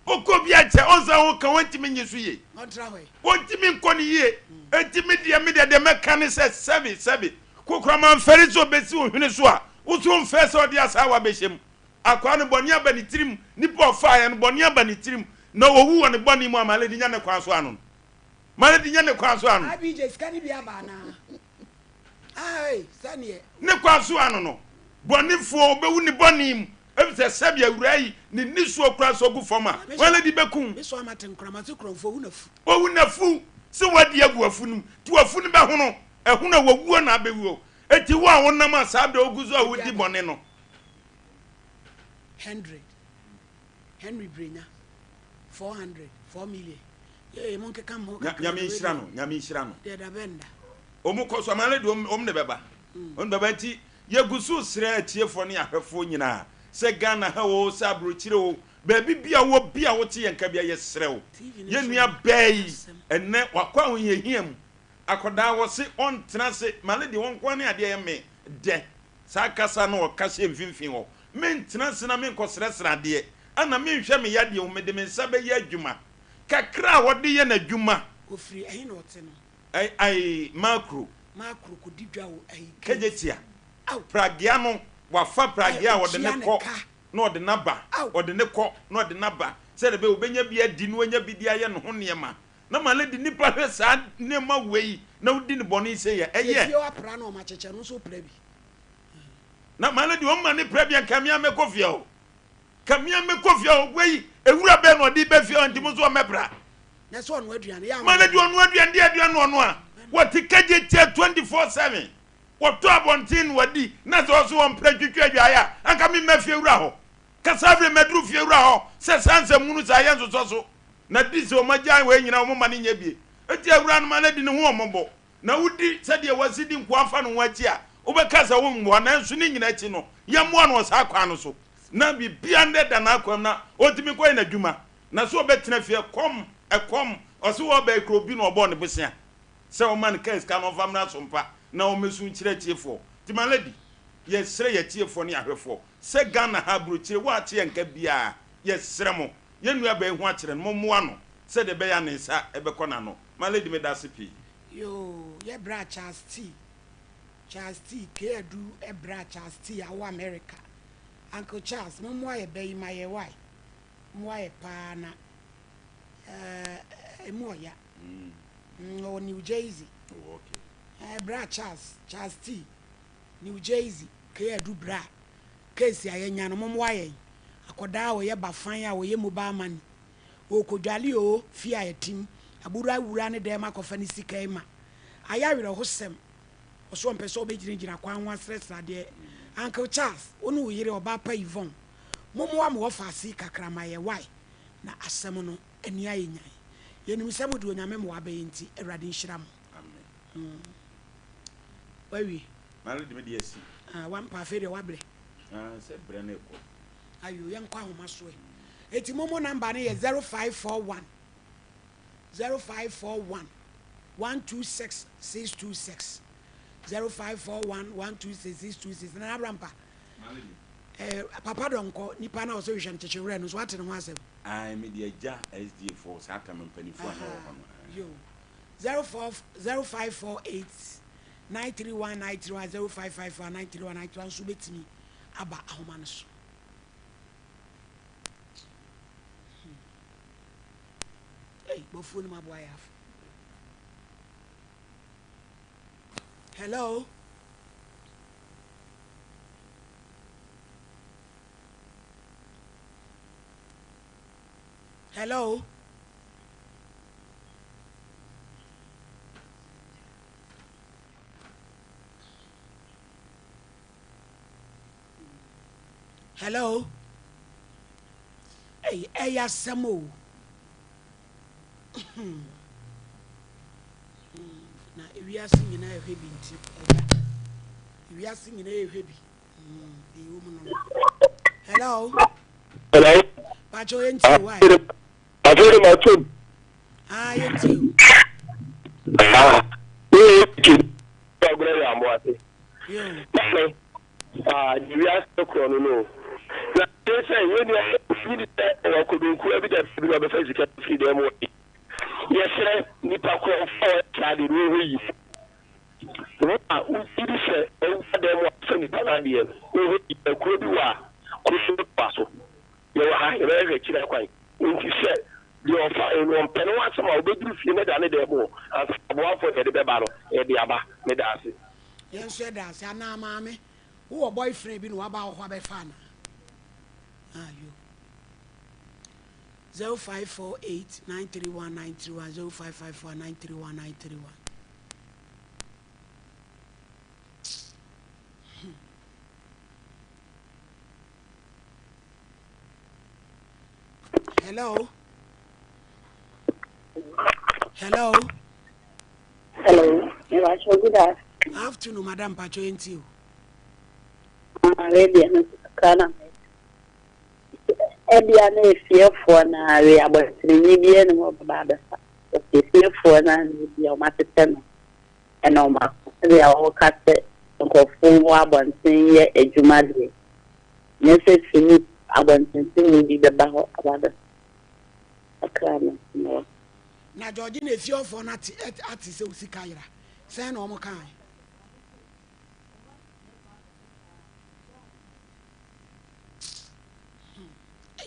oko bia che onza wo kan wantimi nyesu ye wantimi nkoni ye entimi dia me de meka ne se sebi kokora man feri so besi ohwene so a wo so mfe so dia sa wa behyem akwa ne boni aba ne tirim nipa ofa ya ne boni aba ne tirim na owu wo ne boni mu amale di nya ne kwa so anu male di nya ne kwa so anu abi je skani bia ba na ai sanie ne kwa so anu no boni fo obewu ne boni mu ebise sebi awurai ni nisu okura so gu foma wale di bekun me so amaten krama se kromfo wu na fu se wadi agu afunum ti afunum be hono ehuna wawu na abewuo eti wo a wonam asa da oguzo a wodi bone no Henry Brenya 400 million monke kam ho nyame nshira no de da benda omu koso amale de ne beba on beba ti yegusu sre atiefo ne ahwefo nyina se Ghana ha wo sa brochire wo baby bia wo bia wo te yanka bia yesrew ye nua bai enne wakwa ho yehiam akoda wo se on tenase male de won kwane ade ye me de sa kasa no kase mfimfin wo men tenase na men kosresra de ana men hwe me yade wo me de men sabe ye adwuma kakra wo de ye na adwuma ofri ahin no te no ai macro ko didwa wo ai kejetia pragia no wafa pragia wo de ne ko no de naba o de ne ko no de naba se de be obenya bi adi no anya bi dia ye no ho niema na male di nipa hwe sa niema wei na udi ne boni se ye eye yo apra no ma cheche no so pra bi na male di o ma ne pra bi kamia me kofia o kamia me kofia o wei ewura be no di be fia ntimo so mebra na so no aduane ya male di onu aduane di aduane ono a what keje 24/7 woto abontin wadi na so so on pradwitwa adwaya anka me mafie wura ho kasavre medru fie wura ho se sanse munu sa ye nso so na dise o magyan we nyina o mama ne nya bie eti awura no male di ne ho ombo na wudi se de wasidi nko afa no wachi a obekasa wo mbo na nso ne nyina chi no ye mo no sa kwa no so na bibia nde da na akwam na otimi koy na dwuma na so obetena fie kom oso wo be krobi no obo ne besia se o man case ka no fam na sompa na o mesu nkyire tiefo ti maladi ye sere ye tiefo ne ahwefo se Ghana ha brochire wa tie nka bia ye sere mo ye nua ba ehu akire no mo ano se de be ya ne sa ebekọ na no maladi me da sepi yo ye bra Charles T ke adu e bra Charles T awo America Uncle Charles mo aye be ma ye why mo aye pa na emu oya o New Jersey okay bra Charles T New Jersey ke adu bra case ayenya no mo aye akoda wo ye bafan a wo ye mobile money o kodwale o fi ayetim abura wura ne dem akofa ne sika ema ayawere hosem oso mpese obegirigina kwa anwa sresra de Uncle Charles onu wo yire oba pa Yvonne momo am wo fa si kakra ma ye why na asem no ani ayenyan yenim sem de onyame mo abaye nti awrade nhira mo amen wawi maladi me de asi wan pa fere wabre se bre na eko ayo yankwa homa so eti momo number ne ye 0541 126 626 0541 126 na abrampa papa donko nipa na oso hwe nchechewre no so ate ne ho asem me de ja SD4 sa ata mpanifo na ho yo 0548 931 0554 931 so betimi aba ahoma no so bofuni maboya afa hello Hello. Hello. Hey, eya samo. Na ewiase nyina ehwe bi nti eya. Ewiase nyina ehwe bi. Ewo mu no. Hello. Hello. Pacho enti why? Afere ma tum. Ah, enti. Ogre ya mo ate. Yo. You ask the chrono no. Na say you need to ko do ku evidence bi ba fa zika fi dem wo. Yes, nipa ko for trade no yi. No a u ti se e wa dem wo fa nipa na de no. O yi ko bi wa ko so paso. Yo ha e be kira kwan. Nti se the offer in one penny once more, be do fee than the demo, and one for the bebaro, the abba, medasi. Yes, said that, and now, mammy, who a boyfriend been about what I found. Ah, you 0548 931 931 0554 931 931. Hello. Hello. Hello. Good afternoon, Madam Pacho and you. Arabian Kana. Ebiana fear for an area, but the Libyan of Baba. The fear for an your matter and no ma. They are all cut and go full one saying a Jumadri. Yes, it's I want to see the battle about a crime. Na Georgina if you're for not at his Sikaira. Say no more kind.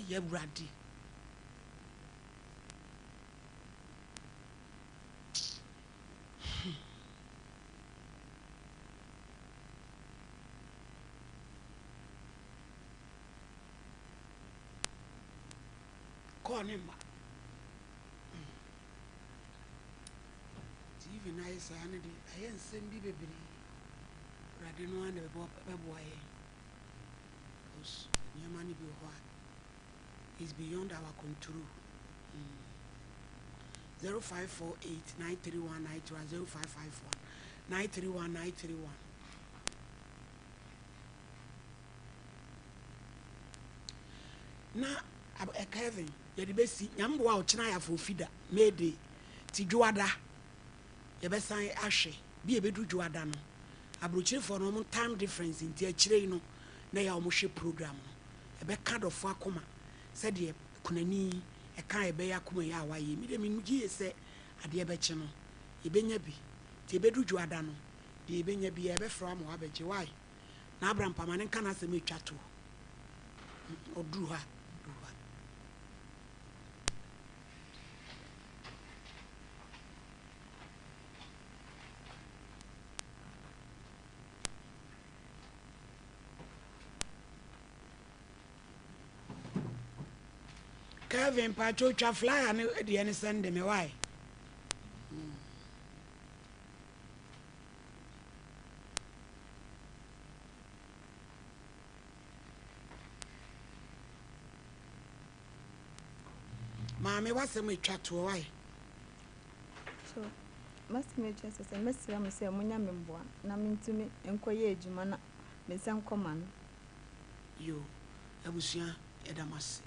Yeah, Braddy. Call him. Even nice, I ain't send baby. I didn't want a boy. Because your money be what is beyond our control. 0548 931 931 0554 931 931. Na a Kevin, you're the best. Yambo out China for feeder, Mayday, Tijuada, Yabesan Ashe, be a bit Juadano. Abruchi for no time difference in Tiachino, Naya Moshi program. A back card of Wakoma, said ye Kunani, a kind of Baya Kumaya, why ye made a minuji say at the Abechano. Ibenyabi, Tibedu Juadano, the Ibenyabi ever from Wabeji. Why? Nabram Pamanen can ask me chatu or drew her. Kevin Pacho fly and the any send me why? Mammy, what's the me chat to why? So must me just as a message I say Munya Mimboa, Namin to me and Koye Jumana, Miss Command. You, I was young, Edamas.